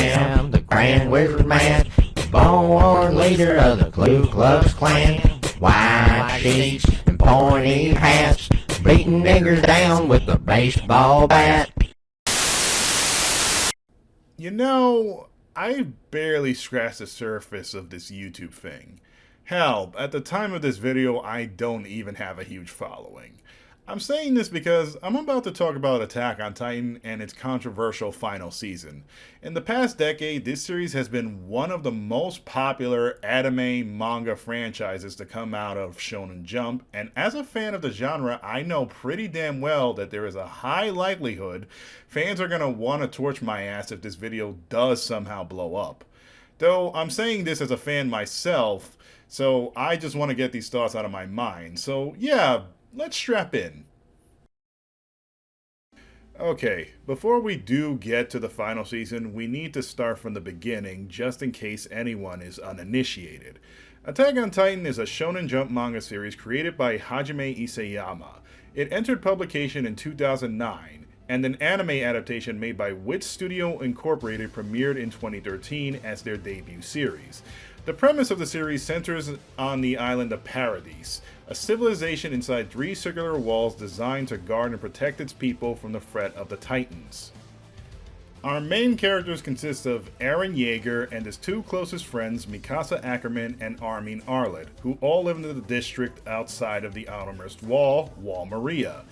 am the Grand Wizard Man, born leader of the Ku Klux Klan. White sheets and pointy hats, beating niggers down with a baseball bat. You know, I barely scratched the surface of this YouTube thing. Hell, at the time of this video, I don't even have a huge following. I'm saying this because I'm about to talk about Attack on Titan and its controversial final season. In the past decade, this series has been one of the most popular anime manga franchises to come out of Shonen Jump, and as a fan of the genre, I know pretty damn well that there is a high likelihood fans are going to want to torch my ass if this video does somehow blow up. Though I'm saying this as a fan myself, so I just want to get these thoughts out of my mind. So yeah, let's strap in. Okay, before we do get to the final season, we need to start from the beginning, just in case anyone is uninitiated. Attack on Titan is a Shonen Jump manga series created by Hajime Isayama. It entered publication in 2009, and an anime adaptation made by Wit Studio Incorporated premiered in 2013 as their debut series. The premise of the series centers on the island of Paradise, a civilization inside 3 circular walls designed to guard and protect its people from the threat of the Titans. Our main characters consist of Eren Yeager and his 2 closest friends, Mikasa Ackerman and Armin Arlet, who all live in the district outside of the outermost wall, Wall Maria.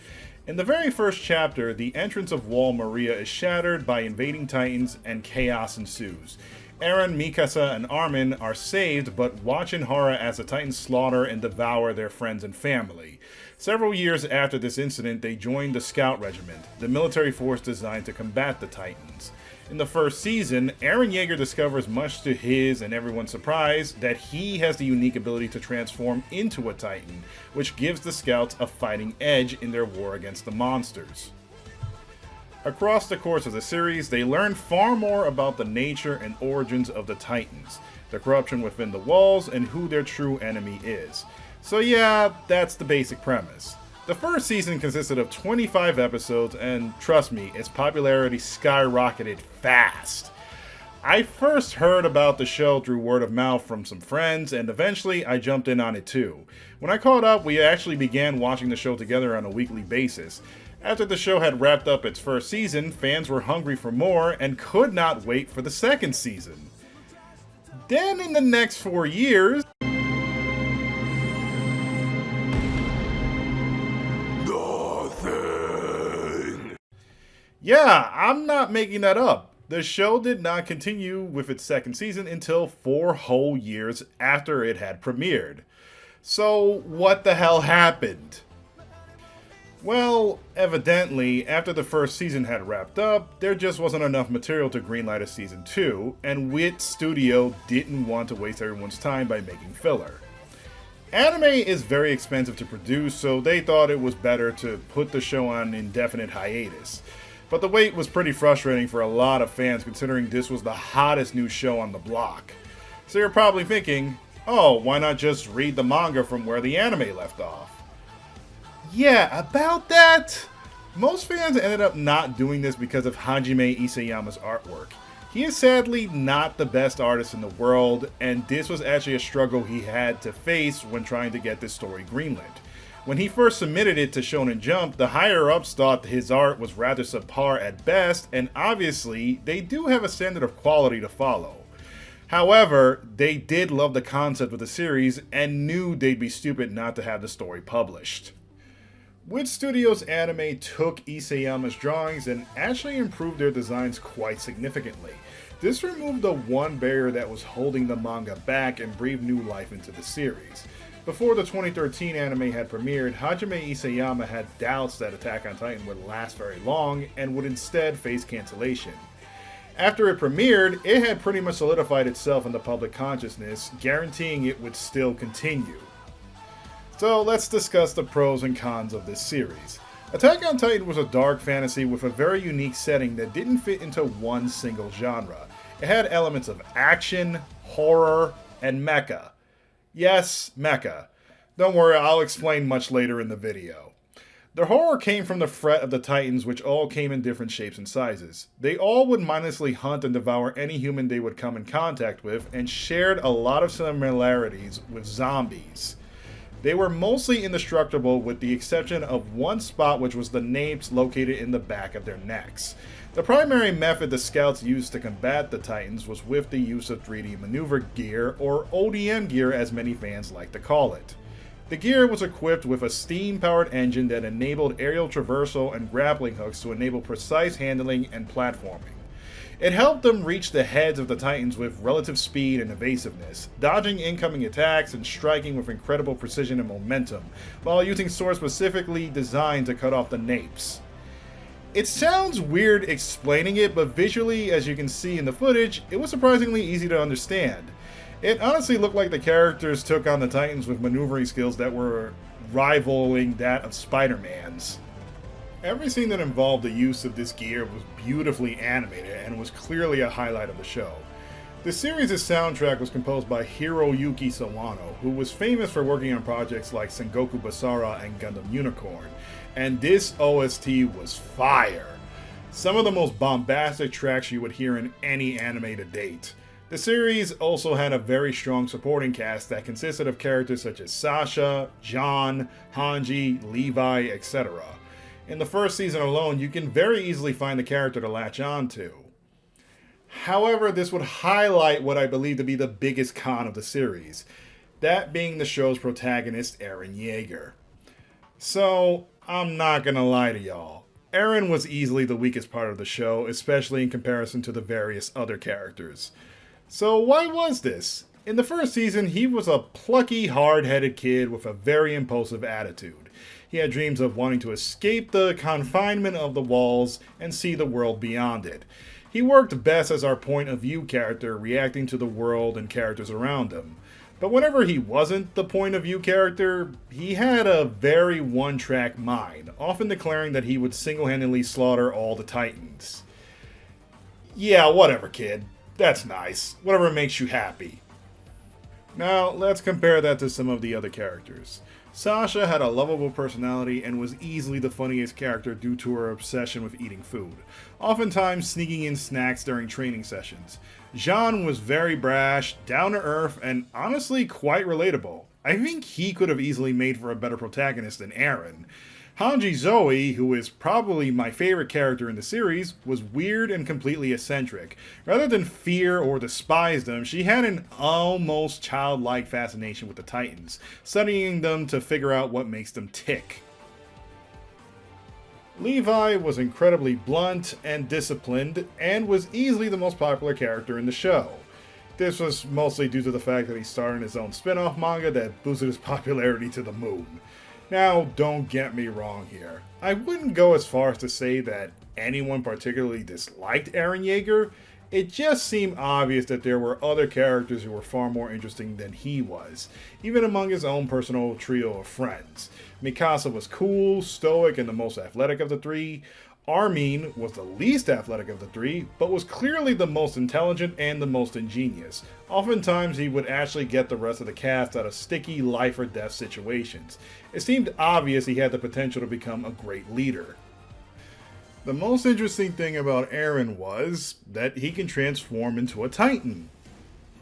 In the very first chapter, the entrance of Wall Maria is shattered by invading Titans and chaos ensues. Eren, Mikasa, and Armin are saved, but watch in horror as the Titans slaughter and devour their friends and family. Several years after this incident, they join the Scout Regiment, the military force designed to combat the Titans. In the first season, Eren Yeager discovers, much to his and everyone's surprise, that he has the unique ability to transform into a Titan, which gives the Scouts a fighting edge in their war against the monsters. Across the course of the series, they learn far more about the nature and origins of the Titans, the corruption within the walls, and who their true enemy is. So yeah, that's the basic premise. The first season consisted of 25 episodes, and trust me, its popularity skyrocketed fast. I first heard about the show through word of mouth from some friends, and eventually I jumped in on it too. When I caught up, we actually began watching the show together on a weekly basis. After the show had wrapped up its first season, fans were hungry for more and could not wait for the second season. Then in the next 4 years, nothing. Yeah, I'm not making that up. The show did not continue with its second season until 4 whole years after it had premiered. So what the hell happened? Well, evidently, after the first season had wrapped up, there just wasn't enough material to greenlight a season 2, and Wit Studio didn't want to waste everyone's time by making filler. Anime is very expensive to produce, so they thought it was better to put the show on indefinite hiatus. But the wait was pretty frustrating for a lot of fans, considering this was the hottest new show on the block. So you're probably thinking, oh, why not just read the manga from where the anime left off? Yeah, about that, most fans ended up not doing this because of Hajime Isayama's artwork. He is sadly not the best artist in the world, and this was actually a struggle he had to face when trying to get this story greenlit. When he first submitted it to Shonen Jump, the higher-ups thought his art was rather subpar at best, and obviously, they do have a standard of quality to follow. However, they did love the concept of the series, and knew they'd be stupid not to have the story published. Wit Studios Anime took Isayama's drawings and actually improved their designs quite significantly. This removed the one barrier that was holding the manga back and breathed new life into the series. Before the 2013 anime had premiered, Hajime Isayama had doubts that Attack on Titan would last very long and would instead face cancellation. After it premiered, it had pretty much solidified itself in the public consciousness, guaranteeing it would still continue. So let's discuss the pros and cons of this series. Attack on Titan was a dark fantasy with a very unique setting that didn't fit into one single genre. It had elements of action, horror, and mecha. Yes, mecha. Don't worry, I'll explain much later in the video. The horror came from the threat of the Titans, which all came in different shapes and sizes. They all would mindlessly hunt and devour any human they would come in contact with, and shared a lot of similarities with zombies. They were mostly indestructible with the exception of one spot, which was the napes located in the back of their necks. The primary method the scouts used to combat the Titans was with the use of 3D maneuver gear, or ODM gear as many fans like to call it. The gear was equipped with a steam-powered engine that enabled aerial traversal and grappling hooks to enable precise handling and platforming. It helped them reach the heads of the Titans with relative speed and evasiveness, dodging incoming attacks and striking with incredible precision and momentum, while using swords specifically designed to cut off the napes. It sounds weird explaining it, but visually, as you can see in the footage, it was surprisingly easy to understand. It honestly looked like the characters took on the Titans with maneuvering skills that were rivaling that of Spider-Man's. Every scene that involved the use of this gear was beautifully animated and was clearly a highlight of the show. The series' soundtrack was composed by Hiroyuki Sawano, who was famous for working on projects like Sengoku Basara and Gundam Unicorn, and this OST was fire. Some of the most bombastic tracks you would hear in any anime to date. The series also had a very strong supporting cast that consisted of characters such as Sasha, John, Hanji, Levi, etc. In the first season alone, you can very easily find a character to latch on to. However, this would highlight what I believe to be the biggest con of the series, that being the show's protagonist, Eren Yeager. So, I'm not gonna lie to y'all. Eren was easily the weakest part of the show, especially in comparison to the various other characters. So why was this? In the first season, he was a plucky, hard-headed kid with a very impulsive attitude. He had dreams of wanting to escape the confinement of the walls and see the world beyond it. He worked best as our point of view character, reacting to the world and characters around him. But whenever he wasn't the point of view character, he had a very one-track mind, often declaring that he would single-handedly slaughter all the Titans. Yeah, whatever, kid. That's nice. Whatever makes you happy. Now, let's compare that to some of the other characters. Sasha had a lovable personality and was easily the funniest character due to her obsession with eating food, oftentimes sneaking in snacks during training sessions. Jean was very brash, down-to-earth, and honestly quite relatable. I think he could have easily made for a better protagonist than Eren. Hanji Zoe, who is probably my favorite character in the series, was weird and completely eccentric. Rather than fear or despise them, she had an almost childlike fascination with the Titans, studying them to figure out what makes them tick. Levi was incredibly blunt and disciplined, and was easily the most popular character in the show. This was mostly due to the fact that he starred in his own spin-off manga that boosted his popularity to the moon. Now, don't get me wrong here. I wouldn't go as far as to say that anyone particularly disliked Eren Yeager. It just seemed obvious that there were other characters who were far more interesting than he was, even among his own personal trio of friends. Mikasa was cool, stoic, and the most athletic of the three. Armin was the least athletic of the three, but was clearly the most intelligent and the most ingenious. Oftentimes, he would actually get the rest of the cast out of sticky life or death situations. It seemed obvious he had the potential to become a great leader. The most interesting thing about Eren was that he can transform into a Titan.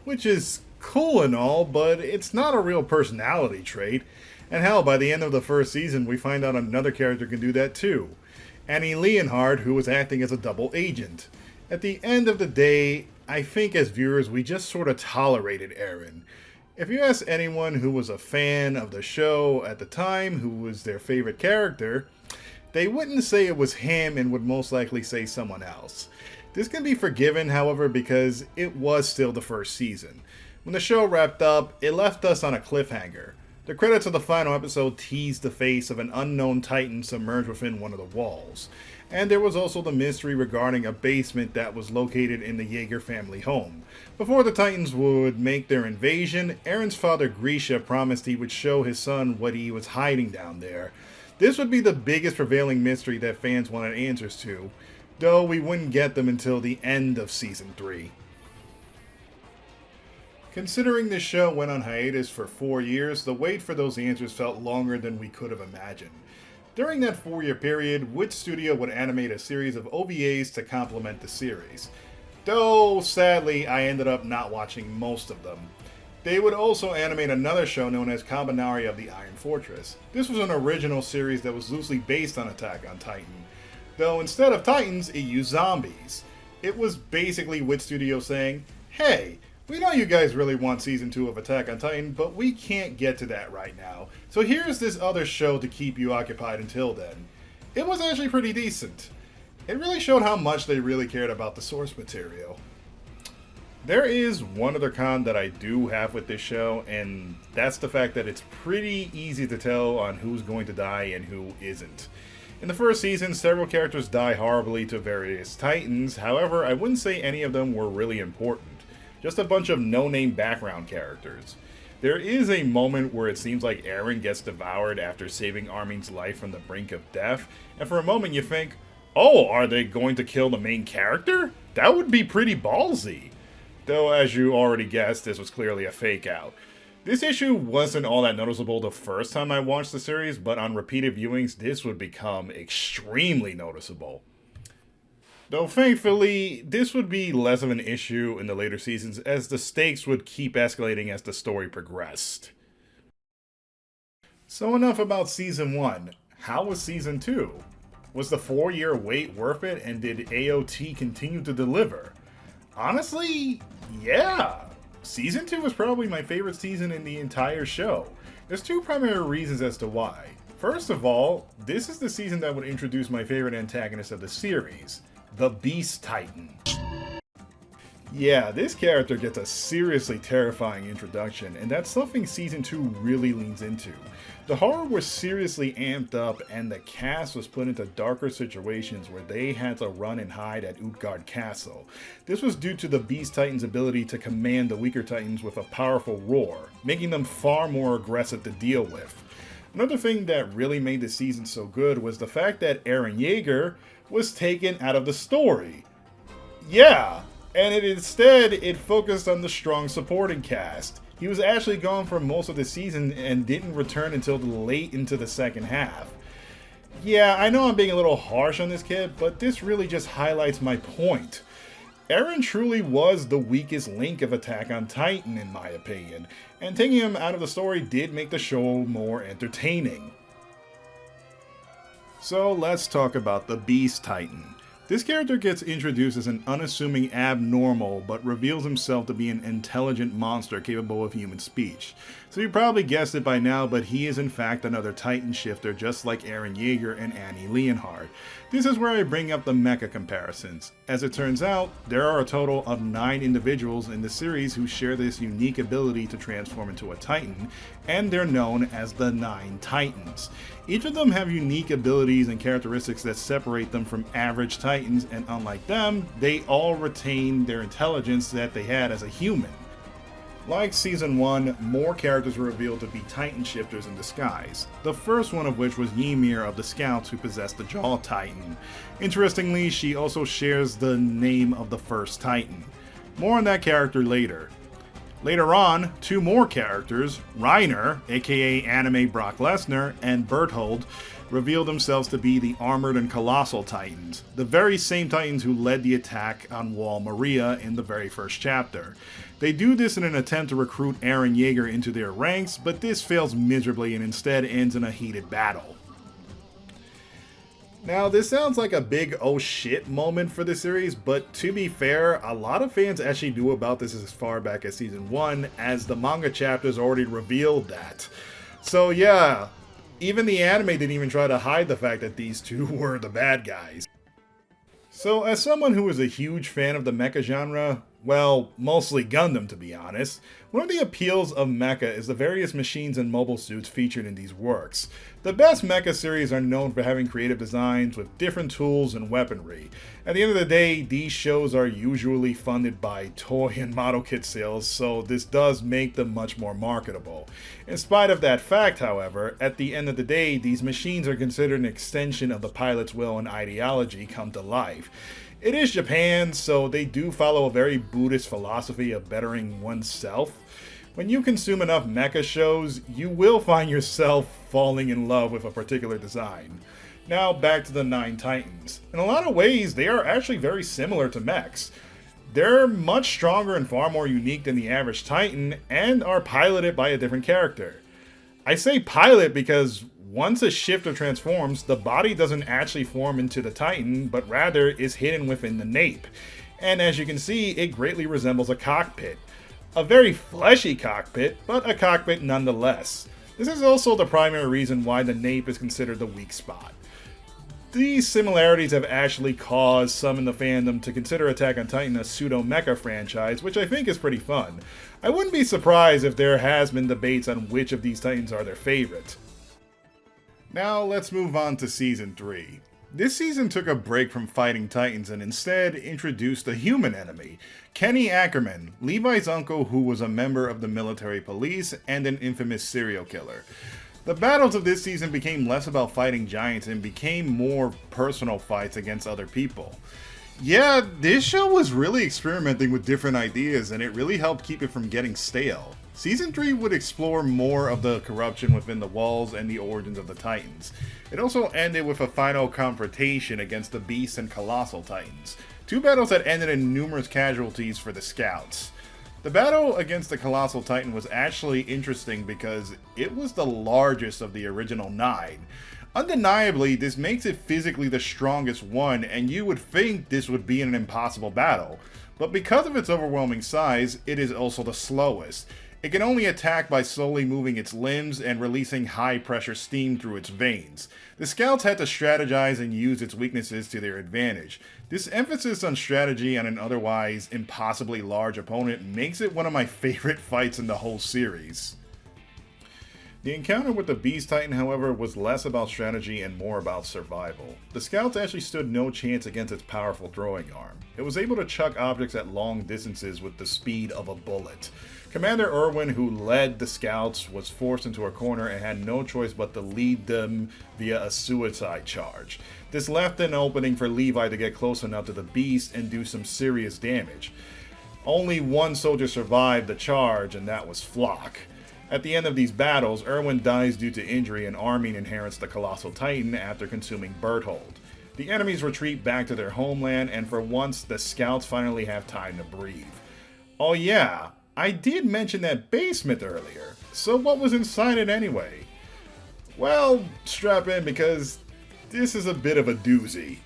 Which is cool and all, but it's not a real personality trait. And hell, by the end of the first season, we find out another character can do that too. Annie Leonhard, who was acting as a double agent. At the end of the day, I think as viewers we just sort of tolerated Eren. If you ask anyone who was a fan of the show at the time who was their favorite character, they wouldn't say it was him and would most likely say someone else. This can be forgiven, however, because it was still the first season. When the show wrapped up, it left us on a cliffhanger. The credits of the final episode teased the face of an unknown Titan submerged within one of the walls. And there was also the mystery regarding a basement that was located in the Yeager family home. Before the Titans would make their invasion, Eren's father Grisha promised he would show his son what he was hiding down there. This would be the biggest prevailing mystery that fans wanted answers to, though we wouldn't get them until the end of Season 3. Considering this show went on hiatus for 4 years, the wait for those answers felt longer than we could have imagined. During that 4-year period, Wit Studio would animate a series of OVAs to complement the series. Though, sadly, I ended up not watching most of them. They would also animate another show known as Kabanari of the Iron Fortress. This was an original series that was loosely based on Attack on Titan, though instead of Titans, it used zombies. It was basically Wit Studio saying, hey, we know you guys really want Season 2 of Attack on Titan, but we can't get to that right now. So here's this other show to keep you occupied until then. It was actually pretty decent. It really showed how much they really cared about the source material. There is one other con that I do have with this show, and that's the fact that it's pretty easy to tell on who's going to die and who isn't. In the first season, several characters die horribly to various Titans, however, I wouldn't say any of them were really important. Just a bunch of no-name background characters. There is a moment where it seems like Eren gets devoured after saving Armin's life from the brink of death, and for a moment you think, oh, are they going to kill the main character? That would be pretty ballsy. Though, as you already guessed, this was clearly a fake out. This issue wasn't all that noticeable the first time I watched the series, but on repeated viewings, this would become extremely noticeable. Though thankfully, this would be less of an issue in the later seasons as the stakes would keep escalating as the story progressed. So enough about Season 1. How was Season 2? Was the 4-year wait worth it, and did AOT continue to deliver? Honestly, yeah. Season 2 was probably my favorite season in the entire show. There's two primary reasons as to why. First of all, this is the season that would introduce my favorite antagonist of the series, the Beast Titan. Yeah, this character gets a seriously terrifying introduction, and that's something Season 2 really leans into. The horror was seriously amped up, and the cast was put into darker situations where they had to run and hide at Utgard Castle. This was due to the Beast Titan's ability to command the weaker Titans with a powerful roar, making them far more aggressive to deal with. Another thing that really made the season so good was the fact that Eren Yeager was taken out of the story. Yeah, and instead it focused on the strong supporting cast. He was actually gone for most of the season and didn't return until late into the second half. Yeah, I know I'm being a little harsh on this kid, but this really just highlights my point. Eren truly was the weakest link of Attack on Titan in my opinion, and taking him out of the story did make the show more entertaining. So let's talk about the Beast Titan. This character gets introduced as an unassuming abnormal, but reveals himself to be an intelligent monster capable of human speech. So you probably guessed it by now, but he is in fact another Titan shifter just like Eren Yeager and Annie Leonhardt. This is where I bring up the mecha comparisons. As it turns out, there are a total of 9 individuals in the series who share this unique ability to transform into a Titan, and they're known as the 9 Titans. Each of them have unique abilities and characteristics that separate them from average Titans, and unlike them, they all retain their intelligence that they had as a human. Like Season 1, more characters were revealed to be Titan shifters in disguise, the first one of which was Ymir of the Scouts who possessed the Jaw Titan. Interestingly, she also shares the name of the first Titan. More on that character later. Later on, 2 more characters, Reiner, aka Anime Brock Lesnar, and Berthold, revealed themselves to be the Armored and Colossal Titans, the very same Titans who led the attack on Wall Maria in the very first chapter. They do this in an attempt to recruit Eren Yeager into their ranks, but this fails miserably and instead ends in a heated battle. Now, this sounds like a big oh shit moment for the series, but to be fair, a lot of fans actually knew about this as far back as Season 1, as the manga chapters already revealed that. So yeah, even the anime didn't even try to hide the fact that these two were the bad guys. So as someone who is a huge fan of the mecha genre, well, mostly Gundam to be honest, one of the appeals of mecha is the various machines and mobile suits featured in these works. The best mecha series are known for having creative designs with different tools and weaponry. At the end of the day, these shows are usually funded by toy and model kit sales, so this does make them much more marketable. In spite of that fact, however, at the end of the day, these machines are considered an extension of the pilot's will and ideology come to life. It is Japan, so they do follow a very Buddhist philosophy of bettering oneself. When you consume enough mecha shows, you will find yourself falling in love with a particular design. Now back to the Nine Titans. In a lot of ways, they are actually very similar to mechs. They're much stronger and far more unique than the average Titan, and are piloted by a different character. I say pilot because once a shifter transforms, the body doesn't actually form into the Titan, but rather is hidden within the nape. And as you can see, it greatly resembles a cockpit. A very fleshy cockpit, but a cockpit nonetheless. This is also the primary reason why the nape is considered the weak spot. These similarities have actually caused some in the fandom to consider Attack on Titan a pseudo-mecha franchise, which I think is pretty fun. I wouldn't be surprised if there has been debates on which of these Titans are their favorite. Now let's move on to Season 3. This season took a break from fighting Titans and instead introduced a human enemy, Kenny Ackerman, Levi's uncle who was a member of the military police and an infamous serial killer. The battles of this season became less about fighting giants and became more personal fights against other people. Yeah, this show was really experimenting with different ideas and it really helped keep it from getting stale. Season 3 would explore more of the corruption within the walls and the origins of the Titans. It also ended with a final confrontation against the Beast and Colossal Titans, two battles that ended in numerous casualties for the Scouts. The battle against the Colossal Titan was actually interesting because it was the largest of the original 9. Undeniably, this makes it physically the strongest one, and you would think this would be an impossible battle. But because of its overwhelming size, it is also the slowest. It can only attack by slowly moving its limbs and releasing high-pressure steam through its veins. The Scouts had to strategize and use its weaknesses to their advantage. This emphasis on strategy on an otherwise impossibly large opponent makes it one of my favorite fights in the whole series. The encounter with the Beast Titan, however, was less about strategy and more about survival. The Scouts actually stood no chance against its powerful throwing arm. It was able to chuck objects at long distances with the speed of a bullet. Commander Irwin, who led the Scouts, was forced into a corner and had no choice but to lead them via a suicide charge. This left an opening for Levi to get close enough to the Beast and do some serious damage. Only one soldier survived the charge, and that was Flock. At the end of these battles, Irwin dies due to injury and Armin inherits the Colossal Titan after consuming Berthold. The enemies retreat back to their homeland, and for once, the Scouts finally have time to breathe. Oh yeah, I did mention that basement earlier, so what was inside it anyway? Well, strap in because this is a bit of a doozy.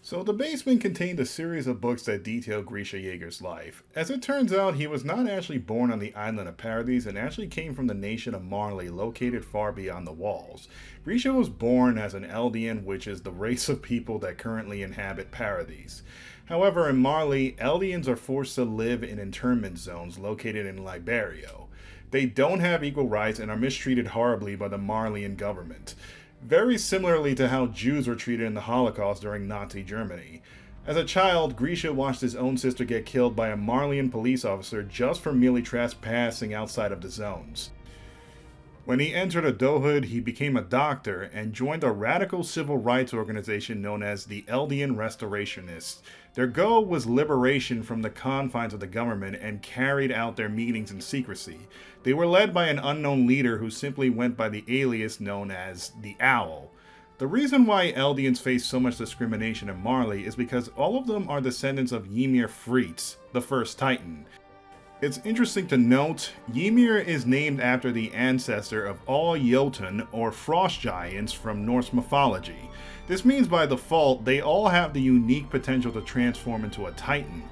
So the basement contained a series of books that detail Grisha Yeager's life. As it turns out, he was not actually born on the island of Paradise and actually came from the nation of Marley, located far beyond the walls. Grisha was born as an Eldian, which is the race of people that currently inhabit Paradise. However, in Marley, Eldians are forced to live in internment zones located in Liberio. They don't have equal rights and are mistreated horribly by the Marleyan government. Very similarly to how Jews were treated in the Holocaust during Nazi Germany. As a child, Grisha watched his own sister get killed by a Marleyan police officer just for merely trespassing outside of the zones. When he entered adulthood, he became a doctor and joined a radical civil rights organization known as the Eldian Restorationists. Their goal was liberation from the confines of the government and carried out their meetings in secrecy. They were led by an unknown leader who simply went by the alias known as the Owl. The reason why Eldians face so much discrimination in Marley is because all of them are descendants of Ymir Fritz, the first Titan. It's interesting to note, Ymir is named after the ancestor of all Jotun or frost giants from Norse mythology. This means by default, they all have the unique potential to transform into a Titan.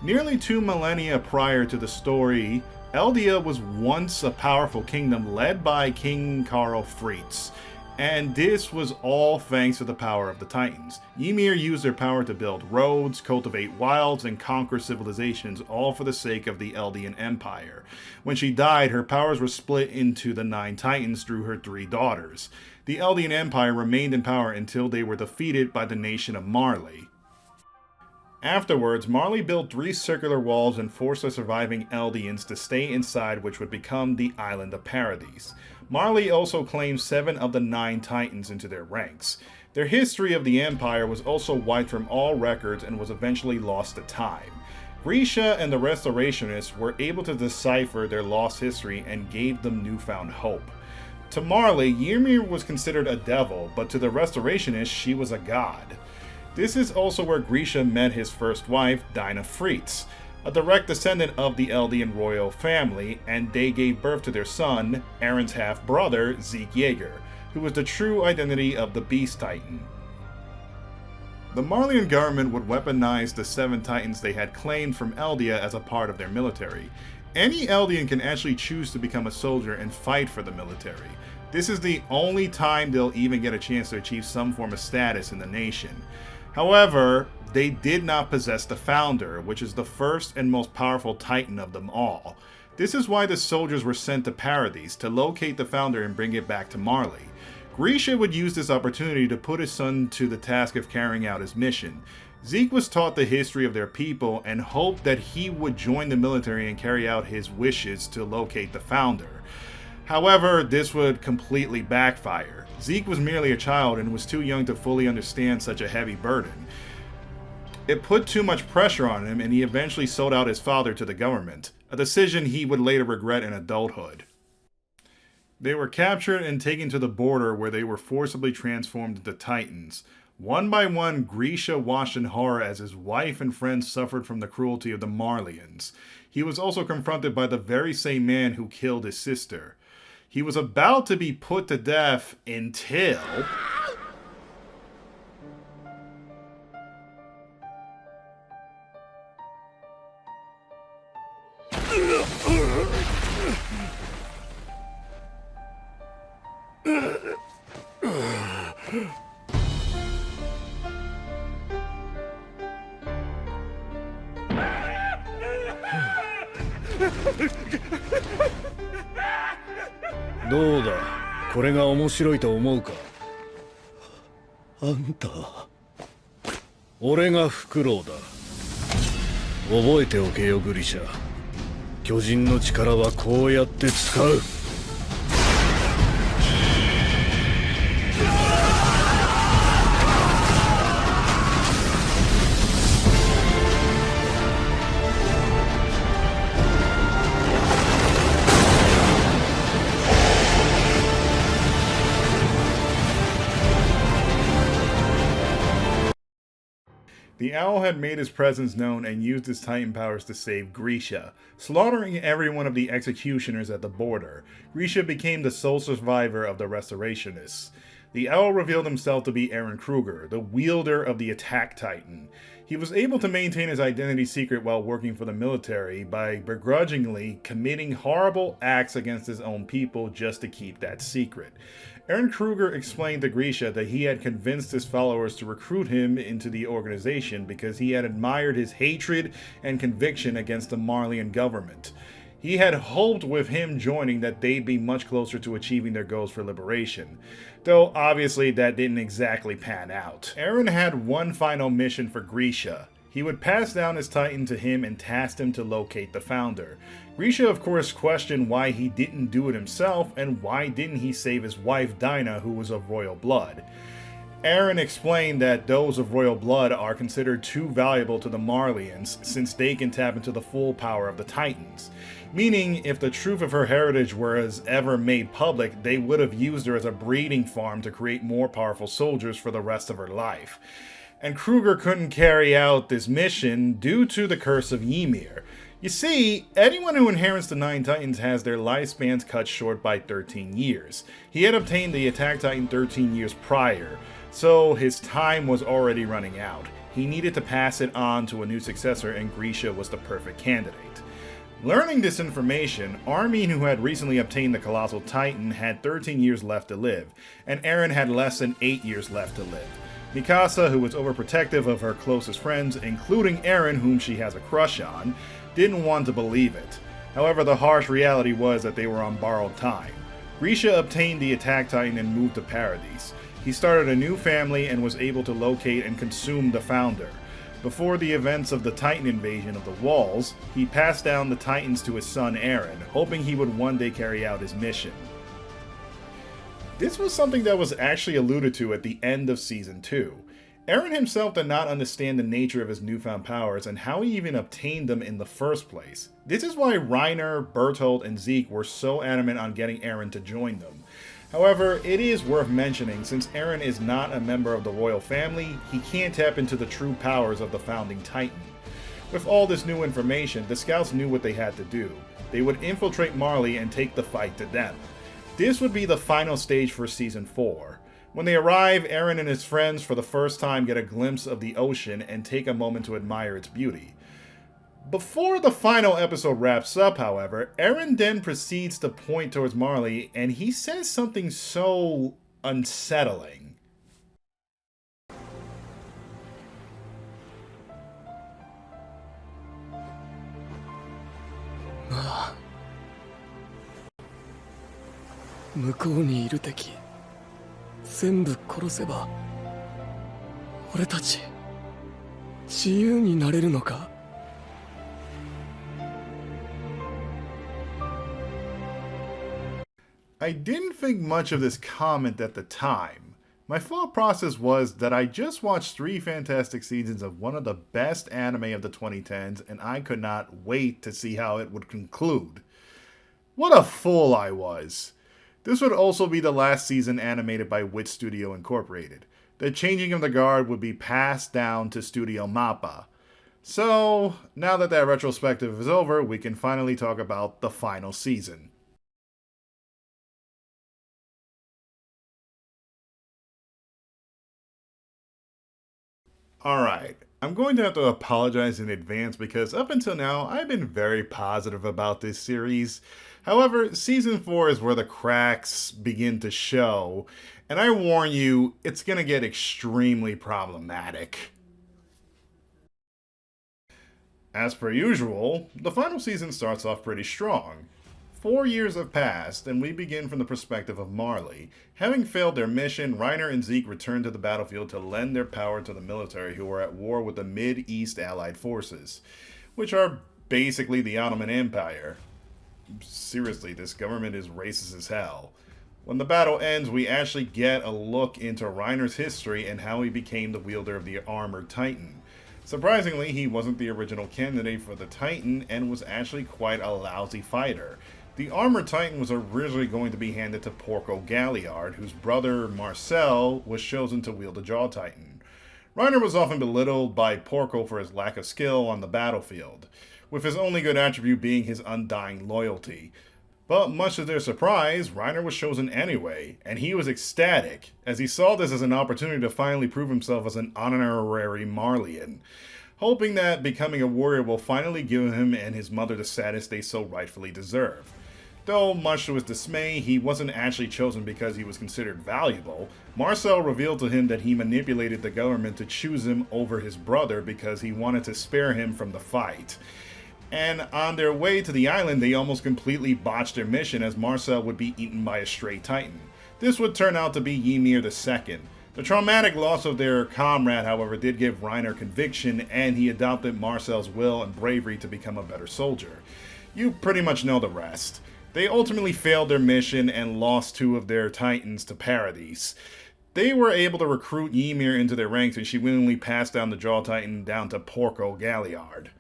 Nearly 2 millennia prior to the story, Eldia was once a powerful kingdom led by King Karl Fritz. And this was all thanks to the power of the Titans. Ymir used their power to build roads, cultivate wilds, and conquer civilizations, all for the sake of the Eldian Empire. When she died, her powers were split into the 9 Titans through her 3 daughters. The Eldian Empire remained in power until they were defeated by the nation of Marley. Afterwards, Marley built 3 circular walls and forced the surviving Eldians to stay inside, which would become the Island of Paradise. Marley also claimed 7 of the 9 Titans into their ranks. Their history of the Empire was also wiped from all records and was eventually lost to time. Grisha and the Restorationists were able to decipher their lost history and gave them newfound hope. To Marley, Ymir was considered a devil, but to the Restorationists, she was a god. This is also where Grisha met his first wife, Dinah Fritz, a direct descendant of the Eldian royal family, and they gave birth to their son, Aaron's half-brother, Zeke Yeager, who was the true identity of the Beast Titan. The Marleyan government would weaponize the 7 Titans they had claimed from Eldia as a part of their military. Any Eldian can actually choose to become a soldier and fight for the military. This is the only time they'll even get a chance to achieve some form of status in the nation. However, they did not possess the Founder, which is the first and most powerful Titan of them all. This is why the soldiers were sent to Paradise to locate the Founder and bring it back to Marley. Grisha would use this opportunity to put his son to the task of carrying out his mission. Zeke was taught the history of their people and hoped that he would join the military and carry out his wishes to locate the Founder. However, this would completely backfire. Zeke was merely a child and was too young to fully understand such a heavy burden. It put too much pressure on him, and he eventually sold out his father to the government, a decision he would later regret in adulthood. They were captured and taken to the border, where they were forcibly transformed into Titans. One by one, Grisha watched in horror as his wife and friends suffered from the cruelty of the Marleyans. He was also confronted by the very same man who killed his sister. He was about to be put to death until...どうだ、これが面白いと思うか。あんた、俺がフクロウだ。覚えておけよ、グリシャ。巨人の力はこうやって使う。The owl had made his presence known and used his Titan powers to save Grisha, slaughtering every one of the executioners at the border. Grisha became the sole survivor of the Restorationists. The owl revealed himself to be Eren Kruger, the wielder of the Attack Titan. He was able to maintain his identity secret while working for the military by begrudgingly committing horrible acts against his own people just to keep that secret. Eren Kruger explained to Grisha that he had convinced his followers to recruit him into the organization because he had admired his hatred and conviction against the Marleyan government. He had hoped with him joining that they'd be much closer to achieving their goals for liberation, though obviously that didn't exactly pan out. Eren had one final mission for Grisha. He would pass down his Titan to him and tasked him to locate the Founder. Grisha of course questioned why he didn't do it himself and why didn't he save his wife Dinah, who was of royal blood. Eren explained that those of royal blood are considered too valuable to the Marleyans since they can tap into the full power of the Titans. Meaning, if the truth of her heritage was ever made public, they would have used her as a breeding farm to create more powerful soldiers for the rest of her life. And Kruger couldn't carry out this mission due to the curse of Ymir. You see, anyone who inherits the 9 Titans has their lifespans cut short by 13 years. He had obtained the Attack Titan 13 years prior, so his time was already running out. He needed to pass it on to a new successor, and Grisha was the perfect candidate. Learning this information, Armin, who had recently obtained the Colossal Titan, had 13 years left to live, and Eren had less than 8 years left to live. Mikasa, who was overprotective of her closest friends, including Eren, whom she has a crush on, didn't want to believe it. However, the harsh reality was that they were on borrowed time. Grisha obtained the Attack Titan and moved to Paradise. He started a new family and was able to locate and consume the Founder. Before the events of the Titan invasion of the Walls, he passed down the Titans to his son Eren, hoping he would one day carry out his mission. This was something that was actually alluded to at the end of Season 2. Eren himself did not understand the nature of his newfound powers and how he even obtained them in the first place. This is why Reiner, Bertolt, and Zeke were so adamant on getting Eren to join them. However, it is worth mentioning, since Eren is not a member of the royal family, he can't tap into the true powers of the founding Titan. With all this new information, the scouts knew what they had to do. They would infiltrate Marley and take the fight to them. This would be the final stage for Season 4. When they arrive, Eren and his friends for the first time get a glimpse of the ocean and take a moment to admire its beauty. Before the final episode wraps up, however, Eren then proceeds to point towards Marley, and he says something so unsettling. Ah. 向こうにいる敵全部殺せば俺たち自由になれるのか。I didn't think much of this comment at the time. My thought process was that I just watched 3 fantastic seasons of one of the best anime of the 2010s, and I could not wait to see how it would conclude. What a fool I was! This would also be the last season animated by Wit Studio Incorporated. The changing of the guard would be passed down to Studio Mappa. So, now that retrospective is over, we can finally talk about the final season. Alright, I'm going to have to apologize in advance because up until now, I've been very positive about this series. However, Season 4 is where the cracks begin to show, and I warn you, it's going to get extremely problematic. As per usual, the final season starts off pretty strong. 4 years have passed, and we begin from the perspective of Marley. Having failed their mission, Reiner and Zeke return to the battlefield to lend their power to the military who are at war with the Mid-East Allied forces, which are basically the Ottoman Empire. Seriously, this government is racist as hell. When the battle ends, we actually get a look into Reiner's history and how he became the wielder of the armored Titan. Surprisingly, he wasn't the original candidate for the Titan and was actually quite a lousy fighter. The armored Titan was originally going to be handed to Porco Galliard, whose brother Marcel was chosen to wield the Jaw Titan. Reiner was often belittled by Porco for his lack of skill on the battlefield, with his only good attribute being his undying loyalty. But much to their surprise, Reiner was chosen anyway, and he was ecstatic, as he saw this as an opportunity to finally prove himself as an honorary Marleyan, hoping that becoming a warrior will finally give him and his mother the status they so rightfully deserve. Though, much to his dismay, he wasn't actually chosen because he was considered valuable. Marcel revealed to him that he manipulated the government to choose him over his brother because he wanted to spare him from the fight. And on their way to the island, they almost completely botched their mission as Marcel would be eaten by a stray Titan. This would turn out to be Ymir II. The traumatic loss of their comrade, however, did give Reiner conviction, and he adopted Marcel's will and bravery to become a better soldier. You pretty much know the rest. They ultimately failed their mission and lost 2 of their Titans to Paradise. They were able to recruit Ymir into their ranks, and she willingly passed down the Jaw Titan down to Porco Galliard.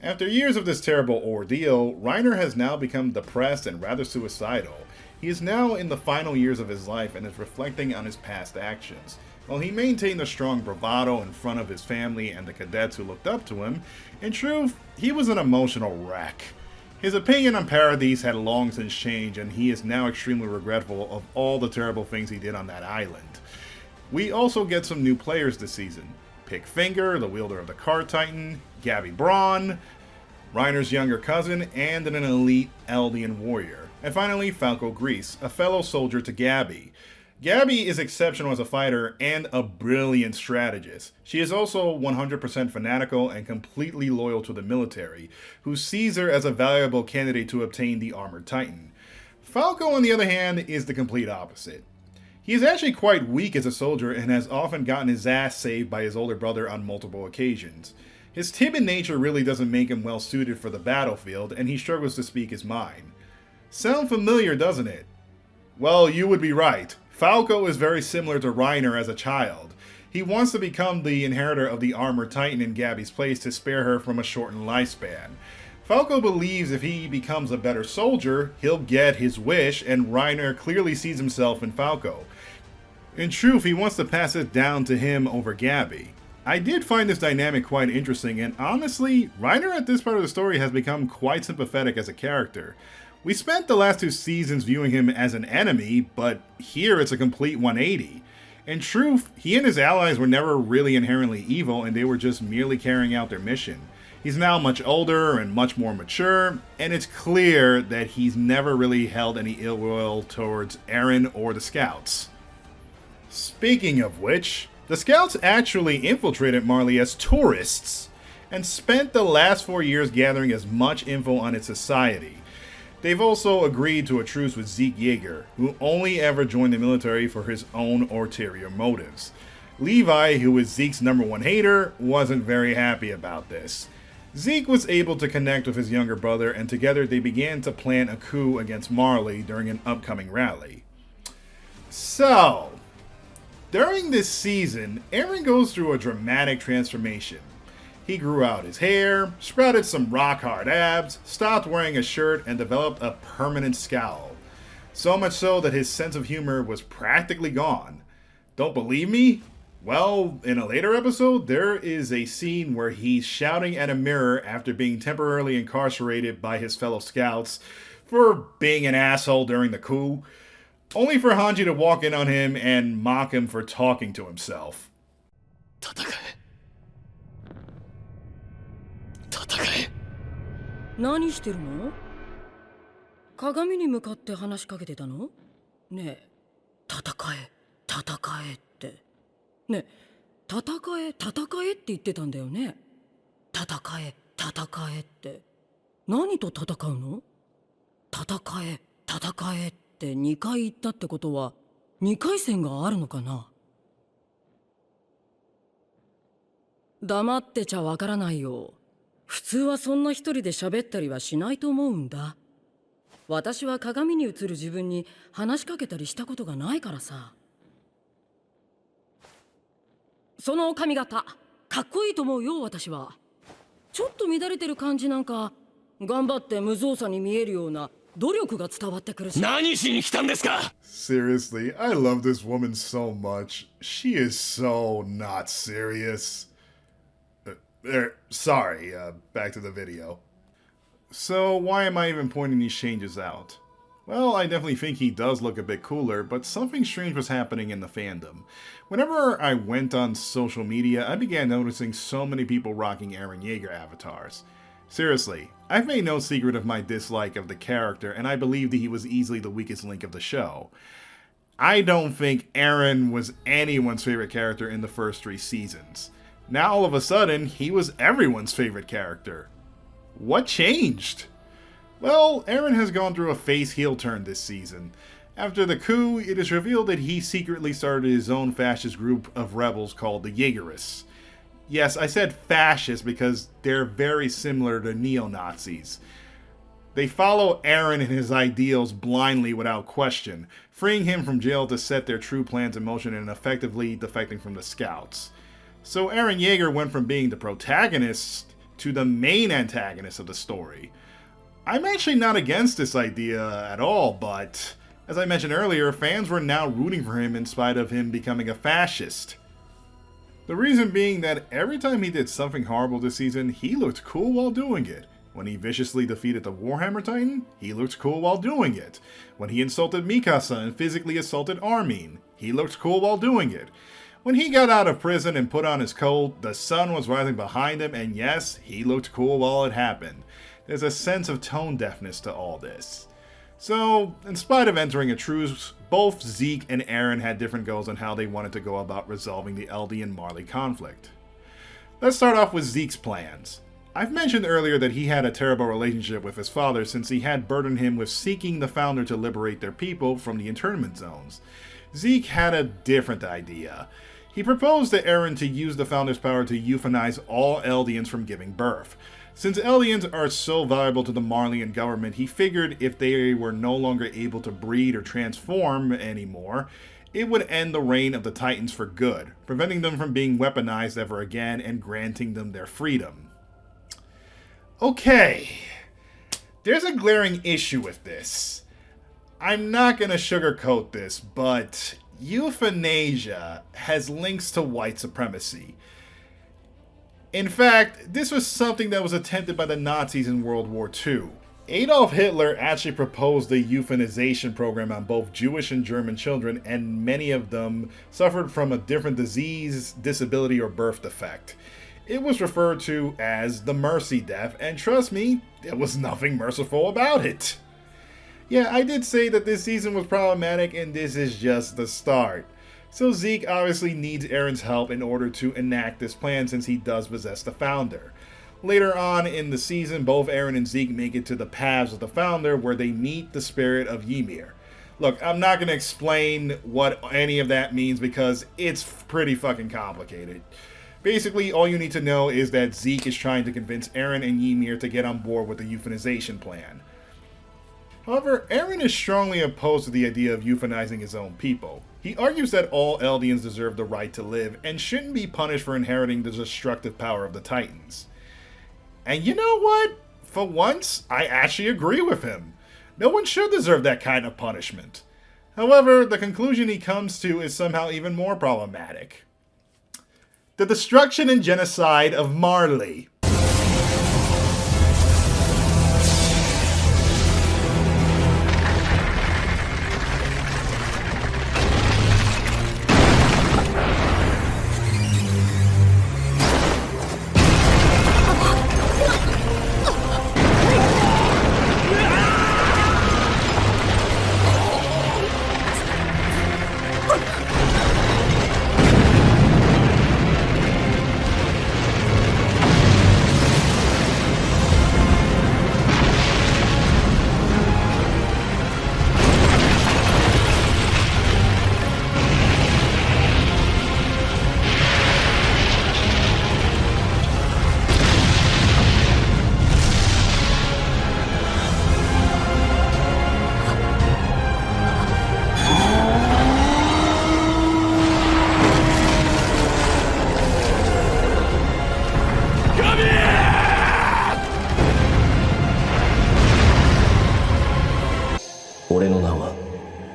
After years of this terrible ordeal, Reiner has now become depressed and rather suicidal. He is now in the final years of his life and is reflecting on his past actions. While he maintained a strong bravado in front of his family and the cadets who looked up to him, in truth, he was an emotional wreck. His opinion on Paradise had long since changed, and he is now extremely regretful of all the terrible things he did on that island. We also get some new players this season. Pick Finger, the wielder of the Card Titan, Gabby Braun, Reiner's younger cousin, and an elite Eldian warrior. And finally, Falco Grease, a fellow soldier to Gabby. Gabby is exceptional as a fighter and a brilliant strategist. She is also 100% fanatical and completely loyal to the military, who sees her as a valuable candidate to obtain the Armored Titan. Falco, on the other hand, is the complete opposite. He is actually quite weak as a soldier and has often gotten his ass saved by his older brother on multiple occasions. His timid nature really doesn't make him well suited for the battlefield, and he struggles to speak his mind. Sound familiar, doesn't it? Well, you would be right. Falco is very similar to Reiner as a child. He wants to become the inheritor of the armored titan in Gabby's place to spare her from a shortened lifespan. Falco believes if he becomes a better soldier, he'll get his wish, and Reiner clearly sees himself in Falco. In truth, he wants to pass it down to him over Gabby. I did find this dynamic quite interesting, and honestly, Reiner at this part of the story has become quite sympathetic as a character. We spent the last 2 seasons viewing him as an enemy, but here it's a complete 180. In truth, he and his allies were never really inherently evil, and they were just merely carrying out their mission. He's now much older and much more mature, and it's clear that he's never really held any ill will towards Eren or the Scouts. Speaking of which, the Scouts actually infiltrated Marley as tourists, and spent the last 4 years gathering as much info on its society. They've also agreed to a truce with Zeke Yeager, who only ever joined the military for his own ulterior motives. Levi, who is Zeke's #1 hater, wasn't very happy about this. Zeke was able to connect with his younger brother, and together they began to plan a coup against Marley during an upcoming rally. So, during this season, Eren goes through a dramatic transformation. He grew out his hair, sprouted some rock-hard abs, stopped wearing a shirt, and developed a permanent scowl. So much so that his sense of humor was practically gone. Don't believe me? Well, in a later episode, there is a scene where he's shouting at a mirror after being temporarily incarcerated by his fellow scouts for being an asshole during the coup, only for Hanji to walk in on him and mock him for talking to himself. 何してるの？鏡に向かって話しかけてたの？ねえ、戦え、戦えって。ねえ、戦え、戦えって言ってたんだよね。戦え、戦えって。何と戦うの？戦え、戦えって2回言ったってことは、2回戦があるのかな？黙ってちゃわからないよ。普通はそんな一人で喋ったりはしないと思うんだ。私は鏡に映る自分に話しかけたりしたことがないからさ。その髪型、かっこいいと思うよ、私は。ちょっと乱れてる感じなんか、頑張って無造作に見えるような努力が伝わってくるし。何しに来たんですか? Seriously, I love this woman so much. She is so not serious. Sorry, back to the video. So, why am I even pointing these changes out? Well, I definitely think he does look a bit cooler, but something strange was happening in the fandom. Whenever I went on social media, I began noticing so many people rocking Eren Yeager avatars. Seriously, I've made no secret of my dislike of the character, and I believe that he was easily the weakest link of the show. I don't think Eren was anyone's favorite character in the first 3 seasons. Now all of a sudden, he was everyone's favorite character. What changed? Well, Eren has gone through a face heel turn this season. After the coup, it is revealed that he secretly started his own fascist group of rebels called the Jaegerists. Yes, I said fascist because they're very similar to neo-Nazis. They follow Eren and his ideals blindly without question, freeing him from jail to set their true plans in motion and effectively defecting from the Scouts. So Eren Yeager went from being the protagonist to the main antagonist of the story. I'm actually not against this idea at all, but as I mentioned earlier, fans were now rooting for him in spite of him becoming a fascist. The reason being that every time he did something horrible this season, he looked cool while doing it. When he viciously defeated the Warhammer Titan, he looked cool while doing it. When he insulted Mikasa and physically assaulted Armin, he looked cool while doing it. When he got out of prison and put on his coat, the sun was rising behind him, and yes, he looked cool while it happened. There's a sense of tone deafness to all this. So, in spite of entering a truce, both Zeke and Eren had different goals on how they wanted to go about resolving the Eldian Marley conflict. Let's start off with Zeke's plans. I've mentioned earlier that he had a terrible relationship with his father since he had burdened him with seeking the Founder to liberate their people from the internment zones. Zeke had a different idea. He proposed to Eren to use the Founder's power to euthanize all Eldians from giving birth. Since Eldians are so valuable to the Marleyan government, he figured if they were no longer able to breed or transform anymore, it would end the reign of the Titans for good, preventing them from being weaponized ever again and granting them their freedom. Okay, there's a glaring issue with this. I'm not going to sugarcoat this, but euthanasia has links to white supremacy. In fact, this was something that was attempted by the Nazis in World War II. Adolf Hitler actually proposed the euthanization program on both Jewish and German children, and many of them suffered from a different disease, disability, or birth defect. It was referred to as the mercy death, and trust me, there was nothing merciful about it. Yeah, I did say that this season was problematic, and this is just the start. So Zeke obviously needs Eren's help in order to enact this plan, since he does possess the Founder. Later on in the season, both Eren and Zeke make it to the paths of the Founder, where they meet the spirit of Ymir. Look, I'm not going to explain what any of that means because it's pretty fucking complicated. Basically, all you need to know is that Zeke is trying to convince Eren and Ymir to get on board with the euthanization plan. However, Eren is strongly opposed to the idea of euthanizing his own people. He argues that all Eldians deserve the right to live and shouldn't be punished for inheriting the destructive power of the Titans. And you know what? For once, I actually agree with him. No one should deserve that kind of punishment. However, the conclusion he comes to is somehow even more problematic. The destruction and genocide of Marley.俺の名は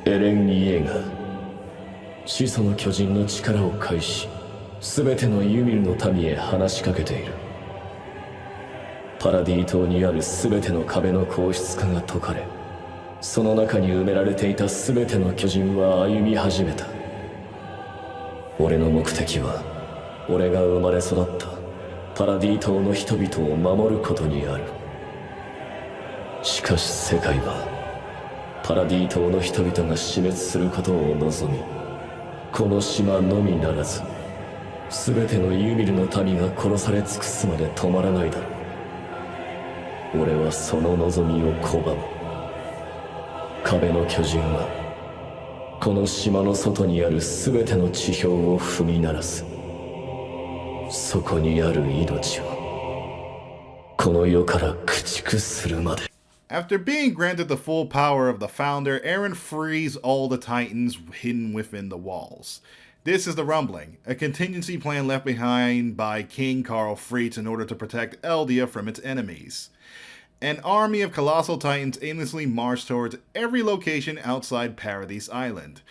エレン・イエーガー。始祖の巨人の力を介し、全てのユミルの民へ話しかけている。パラディ島にある全ての壁の硬質化が解かれ、その中に埋められていた全ての巨人は歩み始めた。俺の目的は、俺が生まれ育ったパラディ島の人々を守ることにある。しかし世界は、パラディ島の人々が死滅することを望み、この島のみならず全てのユミルの民が殺され尽くすまで止まらないだろう。俺はその望みを拒む。壁の巨人はこの島の外にある全ての地表を踏み鳴らす。そこにある命をこの世から駆逐するまで。After being granted the full power of the Founder, Eren frees all the Titans hidden within the walls. This is the Rumbling, a contingency plan left behind by King Carl Fritz in order to protect Eldia from its enemies. An army of colossal titans aimlessly march towards every location outside Paradise Island.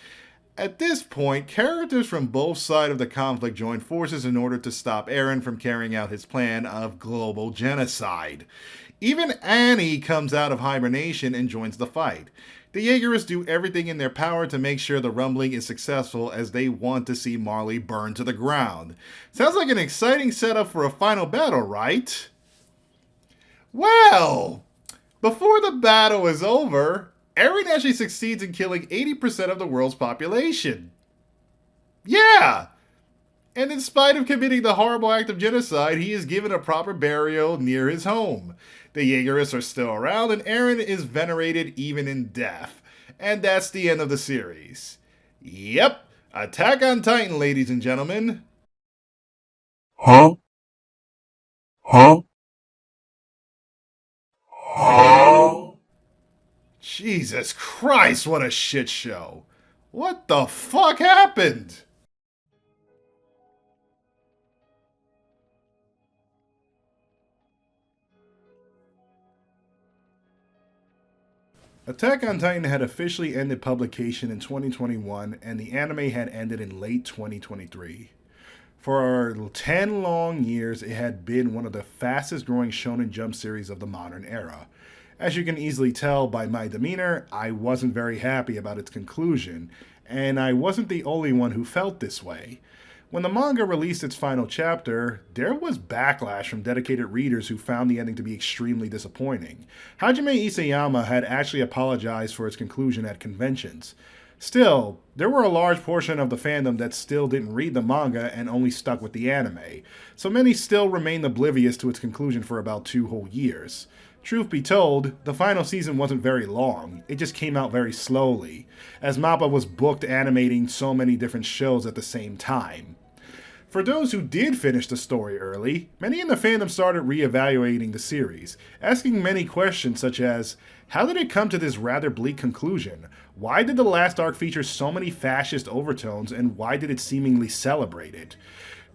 At this point, characters from both sides of the conflict join forces in order to stop Eren from carrying out his plan of global genocide. Even Annie comes out of hibernation and joins the fight. The Jaegerists do everything in their power to make sure the Rumbling is successful, as they want to see Marley burn to the ground. Sounds like an exciting setup for a final battle, right? Well, before the battle is over, Eren actually succeeds in killing 80% of the world's population. Yeah! And in spite of committing the horrible act of genocide, he is given a proper burial near his home. The Jaegerists are still around, and Eren is venerated even in death. And that's the end of the series. Yep, Attack on Titan, ladies and gentlemen. Huh? Huh? Huh? Jesus Christ, what a shit show. What the fuck happened? Attack on Titan had officially ended publication in 2021, and the anime had ended in late 2023. For 10 long years, it had been one of the fastest growing Shonen Jump series of the modern era. As you can easily tell by my demeanor, I wasn't very happy about its conclusion, and I wasn't the only one who felt this way. When the manga released its final chapter, there was backlash from dedicated readers who found the ending to be extremely disappointing. Hajime Isayama had actually apologized for its conclusion at conventions. Still, there were a large portion of the fandom that still didn't read the manga and only stuck with the anime, so many still remained oblivious to its conclusion for about 2 whole years. Truth be told, the final season wasn't very long, it just came out very slowly, as MAPPA was booked animating so many different shows at the same time. For those who did finish the story early, many in the fandom started re-evaluating the series, asking many questions such as, how did it come to this rather bleak conclusion? Why did the last arc feature so many fascist overtones, and why did it seemingly celebrate it?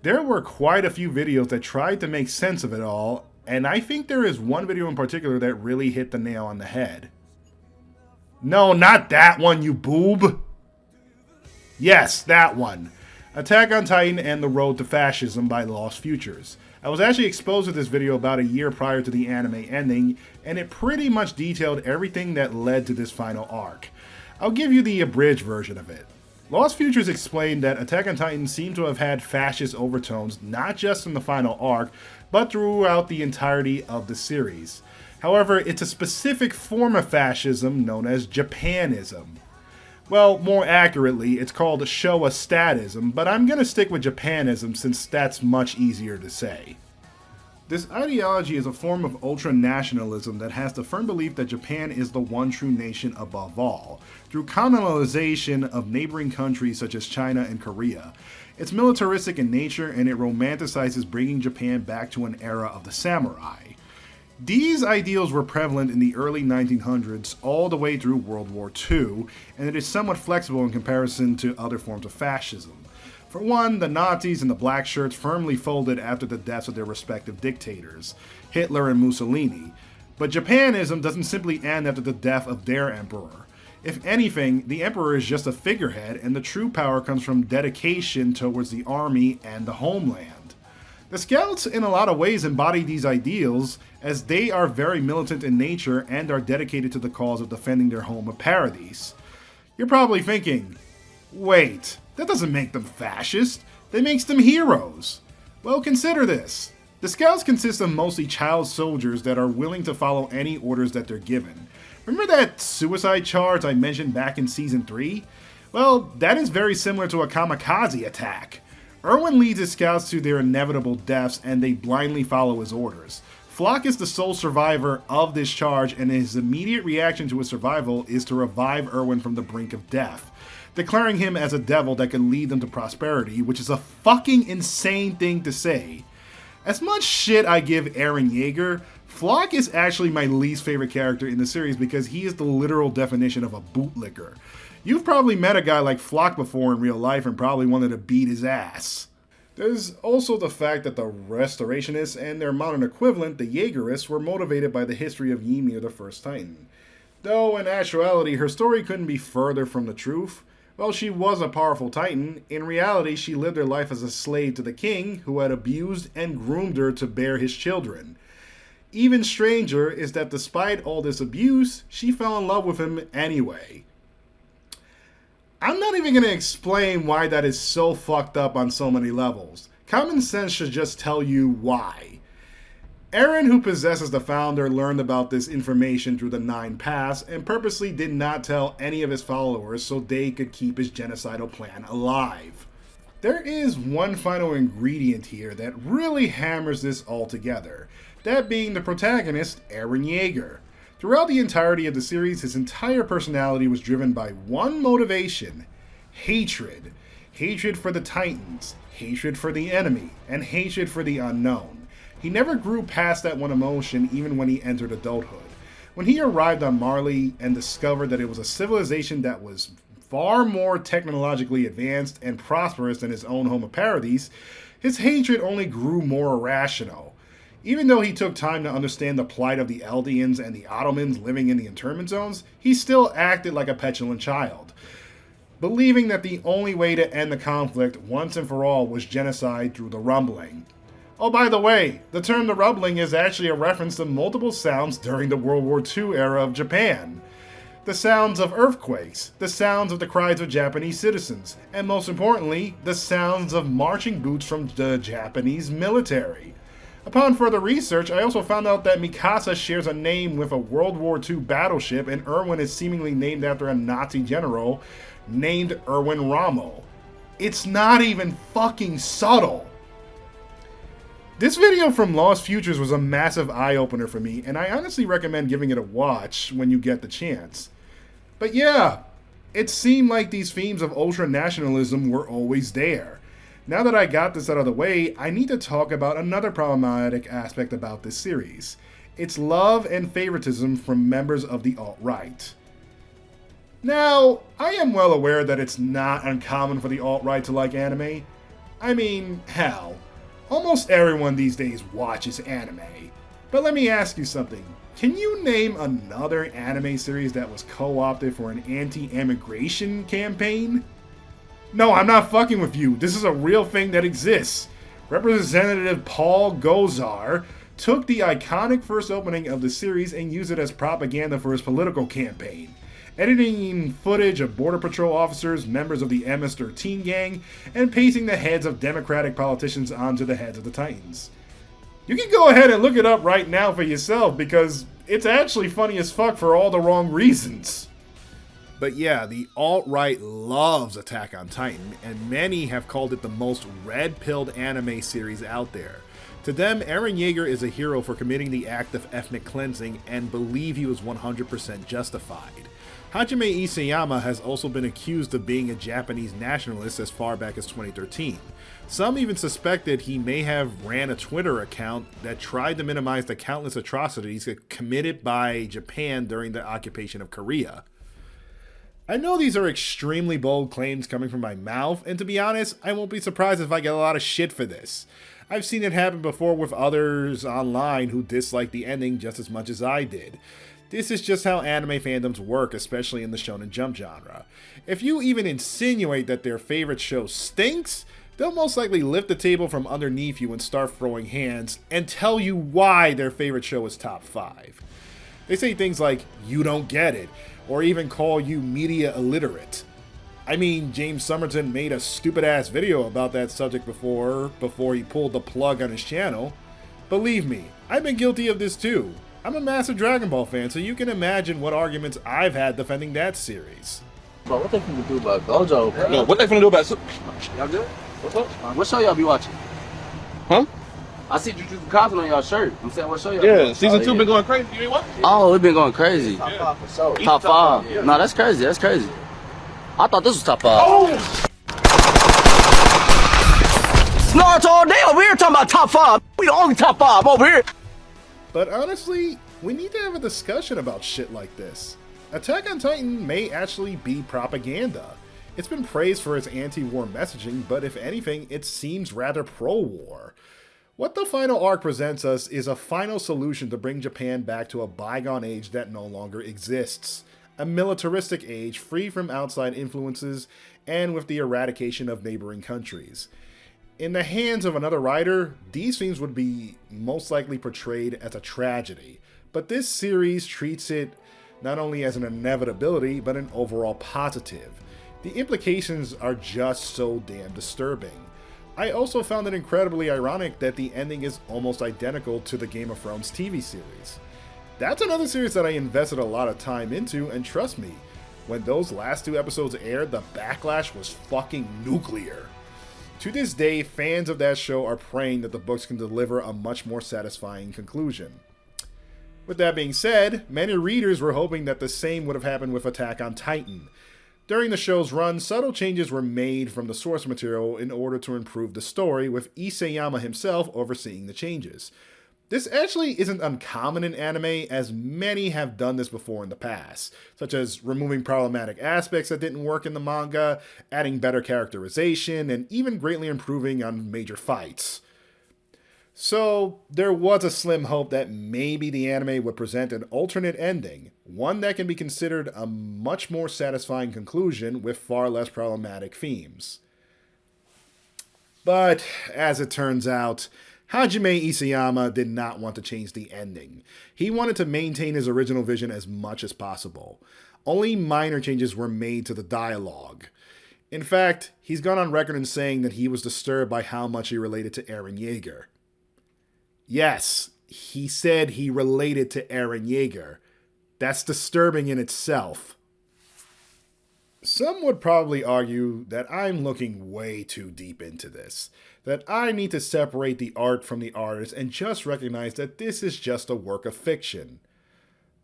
There were quite a few videos that tried to make sense of it all, and I think there is one video in particular that really hit the nail on the head. No, not that one, you boob! Yes, that one. Attack on Titan and the Road to Fascism by Lost Futures. I was actually exposed to this video about a year prior to the anime ending, and it pretty much detailed everything that led to this final arc. I'll give you the abridged version of it. Lost Futures explained that Attack on Titan seemed to have had fascist overtones not just in the final arc, but throughout the entirety of the series. However, it's a specific form of fascism known as Japanism. Well, more accurately, it's called Showa statism, but I'm gonna stick with Japanism since that's much easier to say. This ideology is a form of ultra-nationalism that has the firm belief that Japan is the one true nation above all, through colonization of neighboring countries such as China and Korea. It's militaristic in nature, and it romanticizes bringing Japan back to an era of the samurai. These ideals were prevalent in the early 1900s all the way through World War II, and it is somewhat flexible in comparison to other forms of fascism. For one, the Nazis and the black shirts firmly folded after the deaths of their respective dictators, Hitler and Mussolini. But Japanism doesn't simply end after the death of their emperor. If anything, the emperor is just a figurehead, and the true power comes from dedication towards the army and the homeland. The Scouts in a lot of ways embody these ideals, as they are very militant in nature and are dedicated to the cause of defending their home of Paradise. You're probably thinking, wait, that doesn't make them fascist, that makes them heroes. Well, consider this. The Scouts consist of mostly child soldiers that are willing to follow any orders that they're given. Remember that suicide charge I mentioned back in Season 3? Well, that is very similar to a kamikaze attack. Erwin leads his scouts to their inevitable deaths, and they blindly follow his orders. Flock is the sole survivor of this charge, and his immediate reaction to his survival is to revive Erwin from the brink of death, declaring him as a devil that could lead them to prosperity, which is a fucking insane thing to say. As much shit I give Eren Yeager, Flock is actually my least favorite character in the series because he is the literal definition of a bootlicker. You've probably met a guy like Flock before in real life and probably wanted to beat his ass. There's also the fact that the Restorationists and their modern equivalent, the Jaegerists, were motivated by the history of Ymir the First Titan. Though in actuality her story couldn't be further from the truth. While she was a powerful Titan, in reality she lived her life as a slave to the king, who had abused and groomed her to bear his children. Even stranger is that despite all this abuse, she fell in love with him anyway. I'm not even going to explain why that is so fucked up on so many levels. Common sense should just tell you why. Eren, who possesses the founder, learned about this information through the Nine Paths and purposely did not tell any of his followers so they could keep his genocidal plan alive. There is one final ingredient here that really hammers this all together, that being the protagonist, Eren Yeager. Throughout the entirety of the series, his entire personality was driven by one motivation: hatred. Hatred for the Titans, hatred for the enemy, and hatred for the unknown. He never grew past that one emotion even when he entered adulthood. When he arrived on Marley and discovered that it was a civilization that was far more technologically advanced and prosperous than his own home of Paradise, his hatred only grew more irrational. Even though he took time to understand the plight of the Eldians and the Ottomans living in the internment zones, he still acted like a petulant child, believing that the only way to end the conflict once and for all was genocide through the rumbling. Oh, by the way, the term the rumbling is actually a reference to multiple sounds during the World War II era of Japan. The sounds of earthquakes, the sounds of the cries of Japanese citizens, and most importantly, the sounds of marching boots from the Japanese military. Upon further research, I also found out that Mikasa shares a name with a World War II battleship, and Erwin is seemingly named after a Nazi general named Erwin Rommel. It's not even fucking subtle. This video from Lost Futures was a massive eye-opener for me, and I honestly recommend giving it a watch when you get the chance. But yeah, it seemed like these themes of ultra-nationalism were always there. Now that I got this out of the way, I need to talk about another problematic aspect about this series. It's love and favoritism from members of the alt-right. Now, I am well aware that it's not uncommon for the alt-right to like anime. I mean, hell, almost everyone these days watches anime. But let me ask you something. Can you name another anime series that was co-opted for an anti-immigration campaign? No, I'm not fucking with you. This is a real thing that exists. Representative Paul Gosar took the iconic first opening of the series and used it as propaganda for his political campaign, editing footage of Border Patrol officers, members of the MS-13 gang, and pasting the heads of Democratic politicians onto the heads of the Titans. You can go ahead and look it up right now for yourself, because it's actually funny as fuck for all the wrong reasons. But yeah, the alt-right loves Attack on Titan, and many have called it the most red-pilled anime series out there. To them, Eren Yeager is a hero for committing the act of ethnic cleansing and believe he was 100% justified. Hajime Isayama has also been accused of being a Japanese nationalist as far back as 2013. Some even suspected he may have ran a Twitter account that tried to minimize the countless atrocities committed by Japan during the occupation of Korea. I know these are extremely bold claims coming from my mouth, and to be honest, I won't be surprised if I get a lot of shit for this. I've seen it happen before with others online who disliked the ending just as much as I did. This is just how anime fandoms work, especially in the Shonen Jump genre. If you even insinuate that their favorite show stinks, they'll most likely lift the table from underneath you and start throwing hands and tell you why their favorite show is top 5. They say things like, "You don't get it," or even call you media illiterate. I mean, James Somerton made a stupid-ass video about that subject before he pulled the plug on his channel. Believe me, I've been guilty of this too. I'm a massive Dragon Ball fan, so you can imagine what arguments I've had defending that series. Bro, what they finna do about Gojo, bro? No, what they finna do about Y'all good? What's up? What show y'all be watching? Huh? I see Jujutsu Kaisen on y'all shirt. I'm saying, what show y'all Yeah, be watching? season 2 been going crazy. You ain't watch? Oh, it been going crazy. Yeah. Top 5 for sure. Top 5? Yeah. No, that's crazy. That's crazy. I thought this was top 5. Oh! Naruto all day over here talking about top 5. We the only top 5 over here. But honestly, we need to have a discussion about shit like this. Attack on Titan may actually be propaganda. It's been praised for its anti-war messaging, but if anything, it seems rather pro-war. What the final arc presents us is a final solution to bring Japan back to a bygone age that no longer exists. A militaristic age free from outside influences and with the eradication of neighboring countries. In the hands of another writer, these themes would be most likely portrayed as a tragedy, but this series treats it not only as an inevitability, but an overall positive. The implications are just so damn disturbing. I also found it incredibly ironic that the ending is almost identical to the Game of Thrones TV series. That's another series that I invested a lot of time into, and trust me, when those last 2 episodes aired, the backlash was fucking nuclear. To this day, fans of that show are praying that the books can deliver a much more satisfying conclusion. With that being said, many readers were hoping that the same would have happened with Attack on Titan. During the show's run, subtle changes were made from the source material in order to improve the story, with Isayama himself overseeing the changes. This actually isn't uncommon in anime, as many have done this before in the past, such as removing problematic aspects that didn't work in the manga, adding better characterization, and even greatly improving on major fights. So, there was a slim hope that maybe the anime would present an alternate ending, one that can be considered a much more satisfying conclusion with far less problematic themes. But, as it turns out, Hajime Isayama did not want to change the ending. He wanted to maintain his original vision as much as possible. Only minor changes were made to the dialogue. In fact, he's gone on record in saying that he was disturbed by how much he related to Eren Yeager. Yes, he said he related to Eren Yeager. That's disturbing in itself. Some would probably argue that I'm looking way too deep into this, that I need to separate the art from the artist and just recognize that this is just a work of fiction.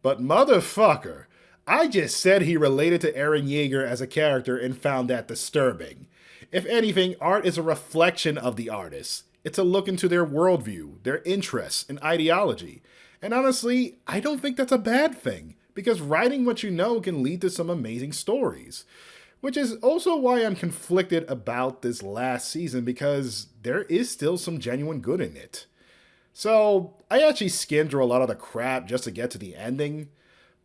But motherfucker, I just said he related to Eren Yeager as a character and found that disturbing. If anything, art is a reflection of the artist. It's a look into their worldview, their interests, and ideology. And honestly, I don't think that's a bad thing, because writing what you know can lead to some amazing stories. Which is also why I'm conflicted about this last season, because there is still some genuine good in it. So, I actually skimmed through a lot of the crap just to get to the ending.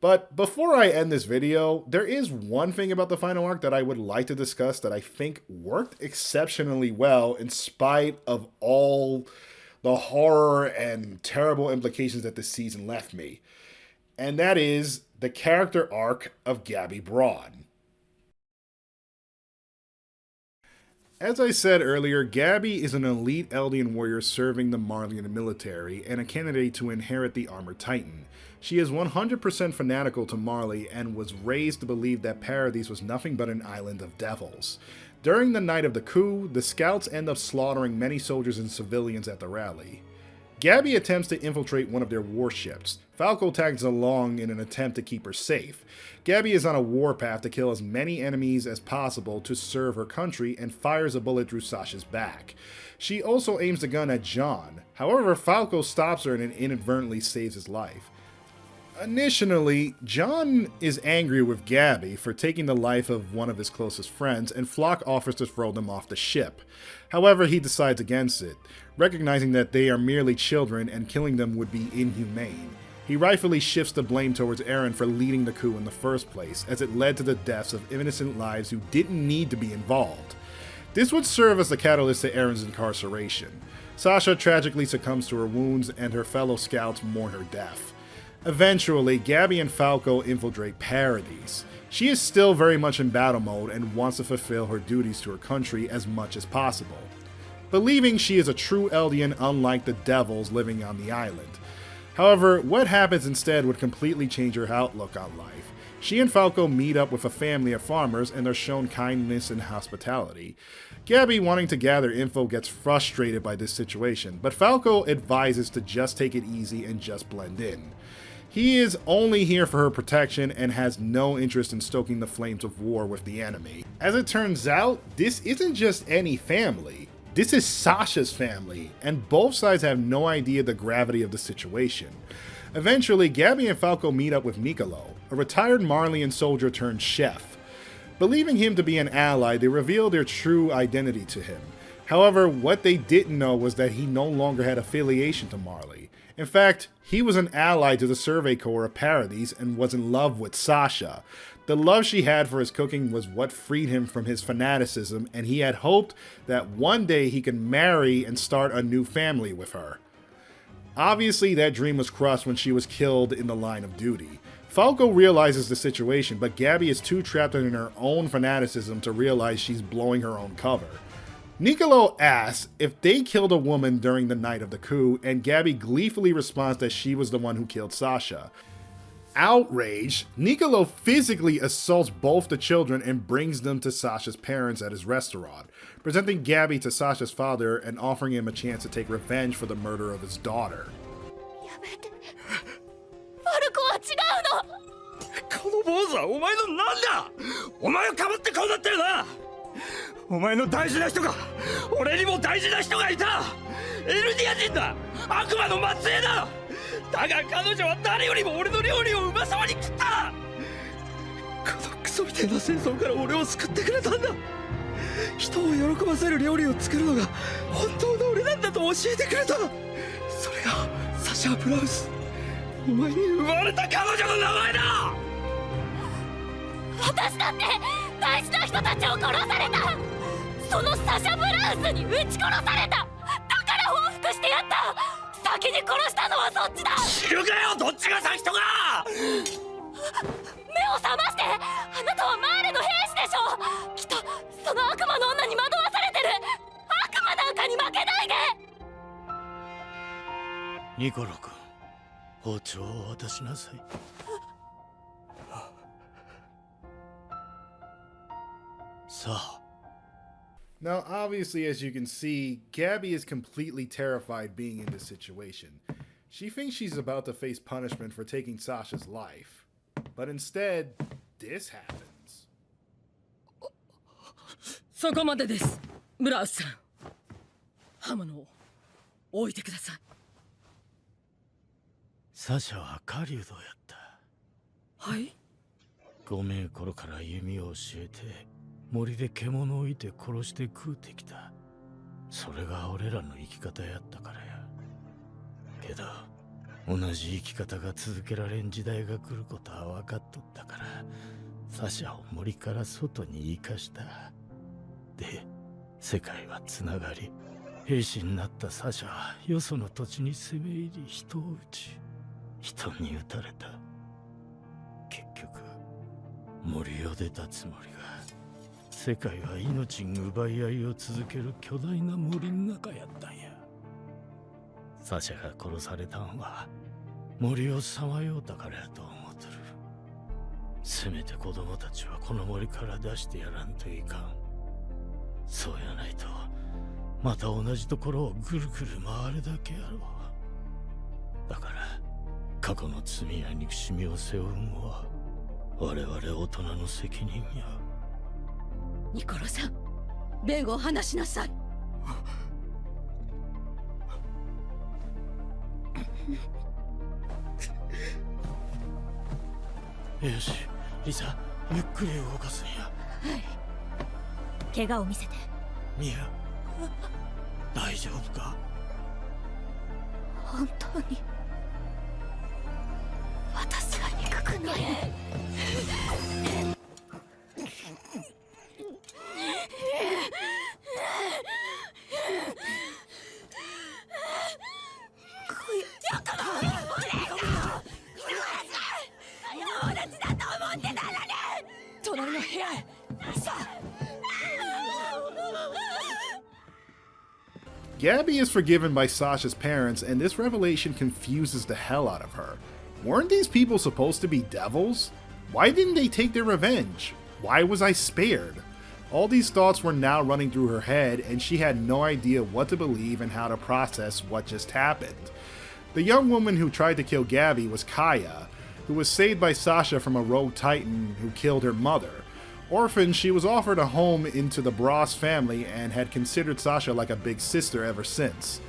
But before I end this video, there is one thing about the final arc that I would like to discuss that I think worked exceptionally well in spite of all the horror and terrible implications that this season left me. And that is the character arc of Gabby Braun. As I said earlier, Gabby is an elite Eldian warrior serving the Marleyan military and a candidate to inherit the Armored Titan. She is 100% fanatical to Marley and was raised to believe that Paradise was nothing but an island of devils. During the night of the coup, the scouts end up slaughtering many soldiers and civilians at the rally. Gabby attempts to infiltrate one of their warships. Falco tags along in an attempt to keep her safe. Gabby is on a warpath to kill as many enemies as possible to serve her country and fires a bullet through Sasha's back. She also aims the gun at John. However, Falco stops her and inadvertently saves his life. Initially, John is angry with Gabby for taking the life of one of his closest friends, and Flock offers to throw them off the ship. However, he decides against it, recognizing that they are merely children and killing them would be inhumane. He rightfully shifts the blame towards Eren for leading the coup in the first place, as it led to the deaths of innocent lives who didn't need to be involved. This would serve as the catalyst to Eren's incarceration. Sasha tragically succumbs to her wounds, and her fellow scouts mourn her death. Eventually, Gabby and Falco infiltrate Paradise. She is still very much in battle mode and wants to fulfill her duties to her country as much as possible, believing she is a true Eldian unlike the devils living on the island. However, what happens instead would completely change her outlook on life. She and Falco meet up with a family of farmers and are shown kindness and hospitality. Gabby, wanting to gather info, gets frustrated by this situation, but Falco advises to just take it easy and just blend in. He is only here for her protection and has no interest in stoking the flames of war with the enemy. As it turns out, this isn't just any family. This is Sasha's family, and both sides have no idea the gravity of the situation. Eventually, Gabby and Falco meet up with Nicolo, a retired Marleyan soldier turned chef. Believing him to be an ally, they reveal their true identity to him. However, what they didn't know was that he no longer had affiliation to Marley. In fact, he was an ally to the Survey Corps of Paradise and was in love with Sasha. The love she had for his cooking was what freed him from his fanaticism, and he had hoped that one day he could marry and start a new family with her. Obviously, that dream was crushed when she was killed in the line of duty. Falco realizes the situation, but Gabby is too trapped in her own fanaticism to realize she's blowing her own cover. Nicolo asks if they killed a woman during the night of the coup, and Gabby gleefully responds that she was the one who killed Sasha. Outraged, Nicolo physically assaults both the children and brings them to Sasha's parents at his restaurant, presenting Gabby to Sasha's father and offering him a chance to take revenge for the murder of his daughter. この坊主はお前の何だ。お前をかばってこうなってるな。お前の大事な人が、俺にも大事な人がいた。エルディア人だ。悪魔の末裔だ。だが彼女は誰よりも俺の料理をうまそうに食った。このクソみたいな戦争から俺を救ってくれたんだ。人を喜ばせる料理を作るのが本当の俺なんだと教えてくれた。それがサシャ・ブラウス。お前に生まれた彼女の名前だ。私だって大事な人たちを殺された。そのサシャ・ブラウスに撃ち殺された。だから報復してやった。先に殺したのはそっちだ。知るかよ、どっちが先とか。目を覚まして。あなたはマーレの兵士でしょ。きっとその悪魔の女に惑わされてる。悪魔なんかに負けないで。ニコロ君、包丁を渡しなさい。さあ。 Now, obviously, as you can see, Gabby is completely terrified being in this situation. She thinks she's about to face punishment for taking Sasha's life. But instead, this happens. そこまでです、ブラウスさん。刃物を置いてください。サシャは狩人やった。はい。5名頃から弓を教えて森で獣をいて殺して食うてきた。それが俺らの生き方やったからや。けど同じ生き方が続けられん時代が来ることは分かっとったから、サシャを森から外に生かした。で、世界はつながり、兵士になったサシャはよその土地に攻め入り人を撃ち、人に撃たれた。結局森を出たつもりが、世界は命に奪い合いを続ける巨大な森の中やったんや。サシャが殺されたんは森をさまようたからやと思うとる。せめて子供たちはこの森から出してやらんといかん。そうやないとまた同じところをぐるぐる回るだけやろう。だから過去の罪や憎しみを背負うのは我々大人の責任や。ニコロさん、弁護を話しなさい。よし、リサ、ゆっくり動かすんや。はい。怪我を見せて。ミア、大丈夫か？本当に私が憎くない。隣の部屋へ。さあ。Gabby is forgiven by Sasha's parents, and this revelation confuses the hell out of her. Weren't these people supposed to be devils? Why didn't they take their revenge? Why was I spared? All these thoughts were now running through her head, and she had no idea what to believe and how to process what just happened. The young woman who tried to kill Gabby was Kaya, who was saved by Sasha from a rogue titan who killed her mother. Orphaned, she was offered a home into the Bros family and had considered Sasha like a big sister ever since.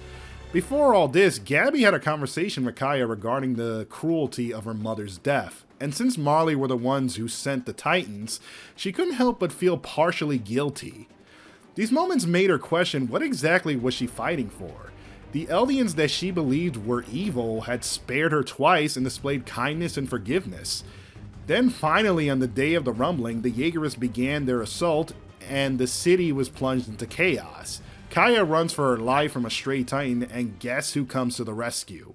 Before all this, Gabby had a conversation with Kaya regarding the cruelty of her mother's death, and since Marley were the ones who sent the Titans, she couldn't help but feel partially guilty. These moments made her question what exactly was she fighting for. The Eldians that she believed were evil had spared her twice and displayed kindness and forgiveness. Then finally, on the day of the rumbling, the Jaegerists began their assault, and the city was plunged into chaos. Kaya runs for her life from a stray titan, and guess who comes to the rescue?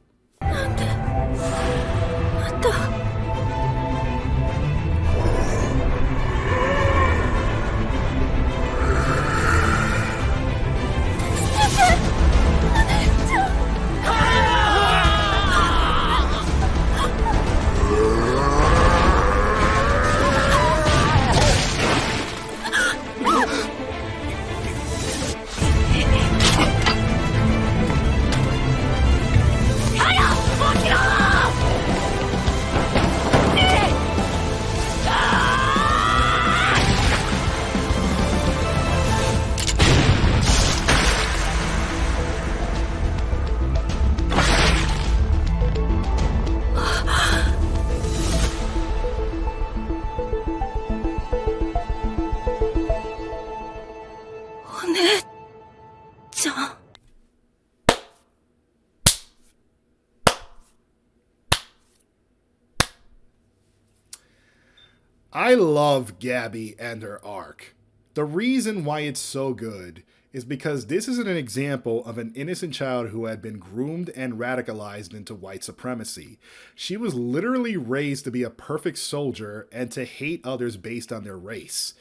I love Gabby and her arc. The reason why it's so good is because this is an example of an innocent child who had been groomed and radicalized into white supremacy. She was literally raised to be a perfect soldier and to hate others based on their race.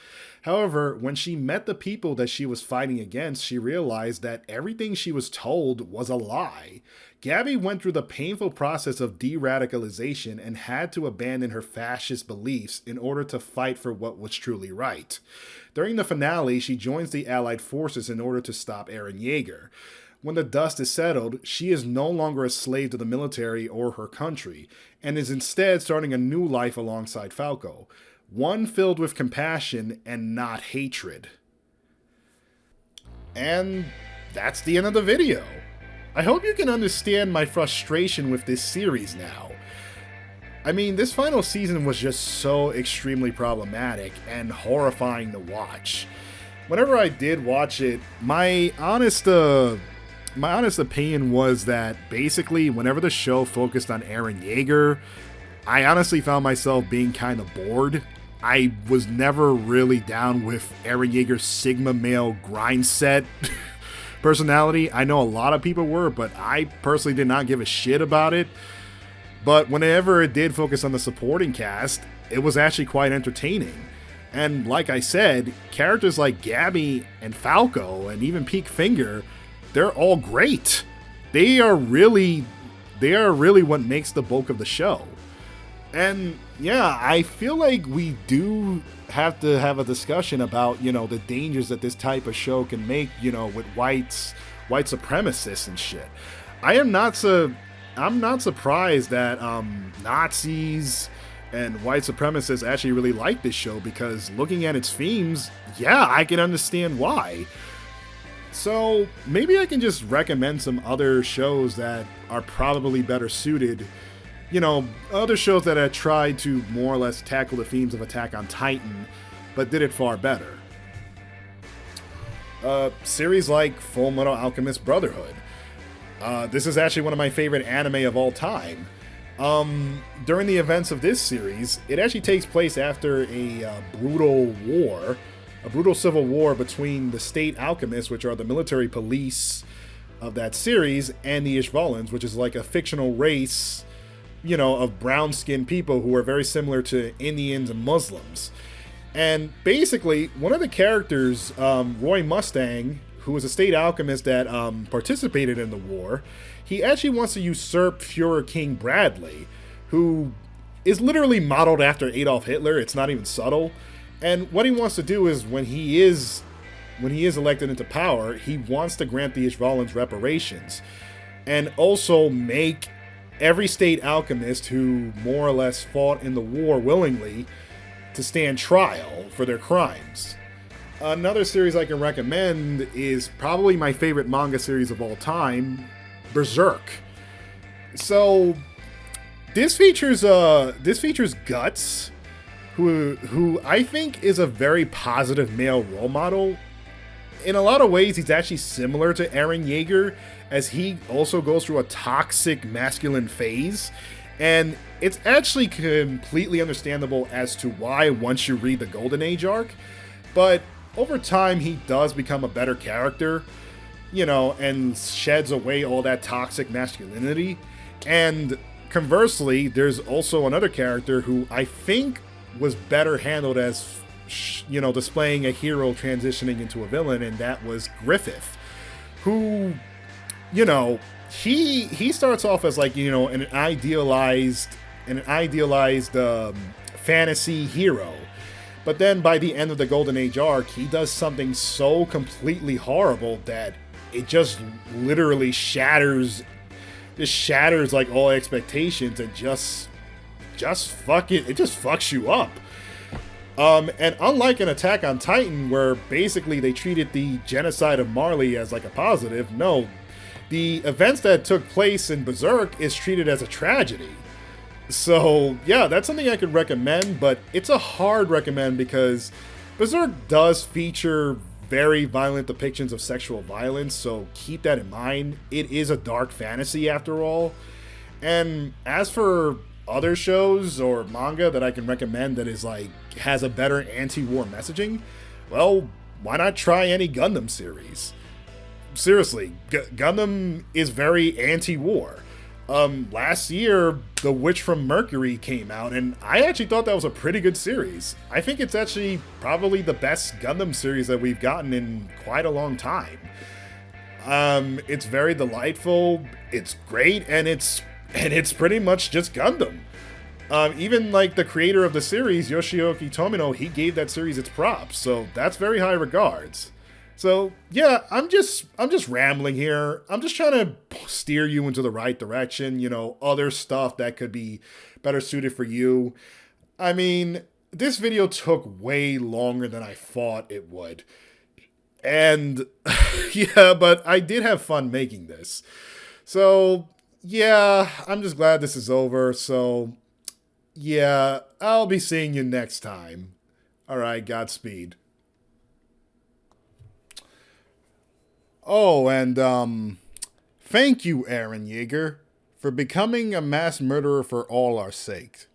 However, when she met the people that she was fighting against, she realized that everything she was told was a lie. Gabby went through the painful process of de-radicalization and had to abandon her fascist beliefs in order to fight for what was truly right. During the finale, she joins the Allied forces in order to stop Eren Yeager. When the dust is settled, she is no longer a slave to the military or her country, and is instead starting a new life alongside Falco. One filled with compassion and not hatred. And that's the end of the video. I hope you can understand my frustration with this series now. I mean, this final season was just so extremely problematic and horrifying to watch. Whenever I did watch it, my honest opinion was that basically whenever the show focused on Eren Yeager, I honestly found myself being kind of bored. I was never really down with Eren Yeager's Sigma male grind set personality. I know a lot of people were, but I personally did not give a shit about it. But whenever it did focus on the supporting cast, it was actually quite entertaining. And like I said, characters like Gabby and Falco and even Peak Finger, they're all great. They are really what makes the bulk of the show. And yeah, I feel like we do have to have a discussion about, the dangers that this type of show can make, with white supremacists and shit. I'm not surprised that Nazis and white supremacists actually really like this show, because looking at its themes, yeah, I can understand why. So maybe I can just recommend some other shows that are probably better suited. Other shows that had tried to more or less tackle the themes of Attack on Titan, but did it far better. Series like Full Metal Alchemist Brotherhood. This is actually one of my favorite anime of all time. During the events of this series, it actually takes place after a brutal civil war between the state alchemists, which are the military police of that series, and the Ishvalans, which is like a fictional race, of brown-skinned people who are very similar to Indians and Muslims. And basically, one of the characters, Roy Mustang, who was a state alchemist that participated in the war, he actually wants to usurp Führer King Bradley, who is literally modeled after Adolf Hitler. It's not even subtle. And what he wants to do is, when he is elected into power, he wants to grant the Ishvalans reparations, and also make every state alchemist who more or less fought in the war willingly to stand trial for their crimes. Another series I can recommend is probably my favorite manga series of all time, Berserk. So this features Guts, who I think is a very positive male role model. In a lot of ways, he's actually similar to Eren Yeager, as he also goes through a toxic masculine phase. And it's actually completely understandable as to why once you read the Golden Age arc. But over time, he does become a better character, and sheds away all that toxic masculinity. And conversely, there's also another character who I think was better handled as, displaying a hero transitioning into a villain, and that was Griffith, who, he starts off as like, an idealized fantasy hero. But then by the end of the Golden Age arc, he does something so completely horrible that it just literally shatters like all expectations, and it just fucks you up. And unlike an Attack on Titan, where basically they treated the genocide of Marley as like a positive, no, the events that took place in Berserk is treated as a tragedy. So yeah, that's something I could recommend, but it's a hard recommend because Berserk does feature very violent depictions of sexual violence, so keep that in mind. It is a dark fantasy after all. And as for other shows or manga that I can recommend that is like has a better anti-war messaging, well, why not try any Gundam series? Seriously, Gundam is very anti-war. Last year, The Witch from Mercury came out, and I actually thought that was a pretty good series. I think it's actually probably the best Gundam series that we've gotten in quite a long time. It's very delightful, it's great, and it's pretty much just Gundam. Even like the creator of the series, Yoshioki Tomino, he gave that series its props, so that's very high regards. So yeah, I'm just rambling here. I'm just trying to steer you into the right direction, other stuff that could be better suited for you. I mean, this video took way longer than I thought it would. And yeah, but I did have fun making this. So yeah, I'm just glad this is over. So yeah, I'll be seeing you next time. Alright, Godspeed. Oh, and thank you, Aaron Yeager, for becoming a mass murderer for all our sake.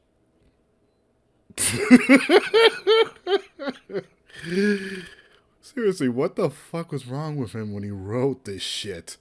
Seriously, what the fuck was wrong with him when he wrote this shit?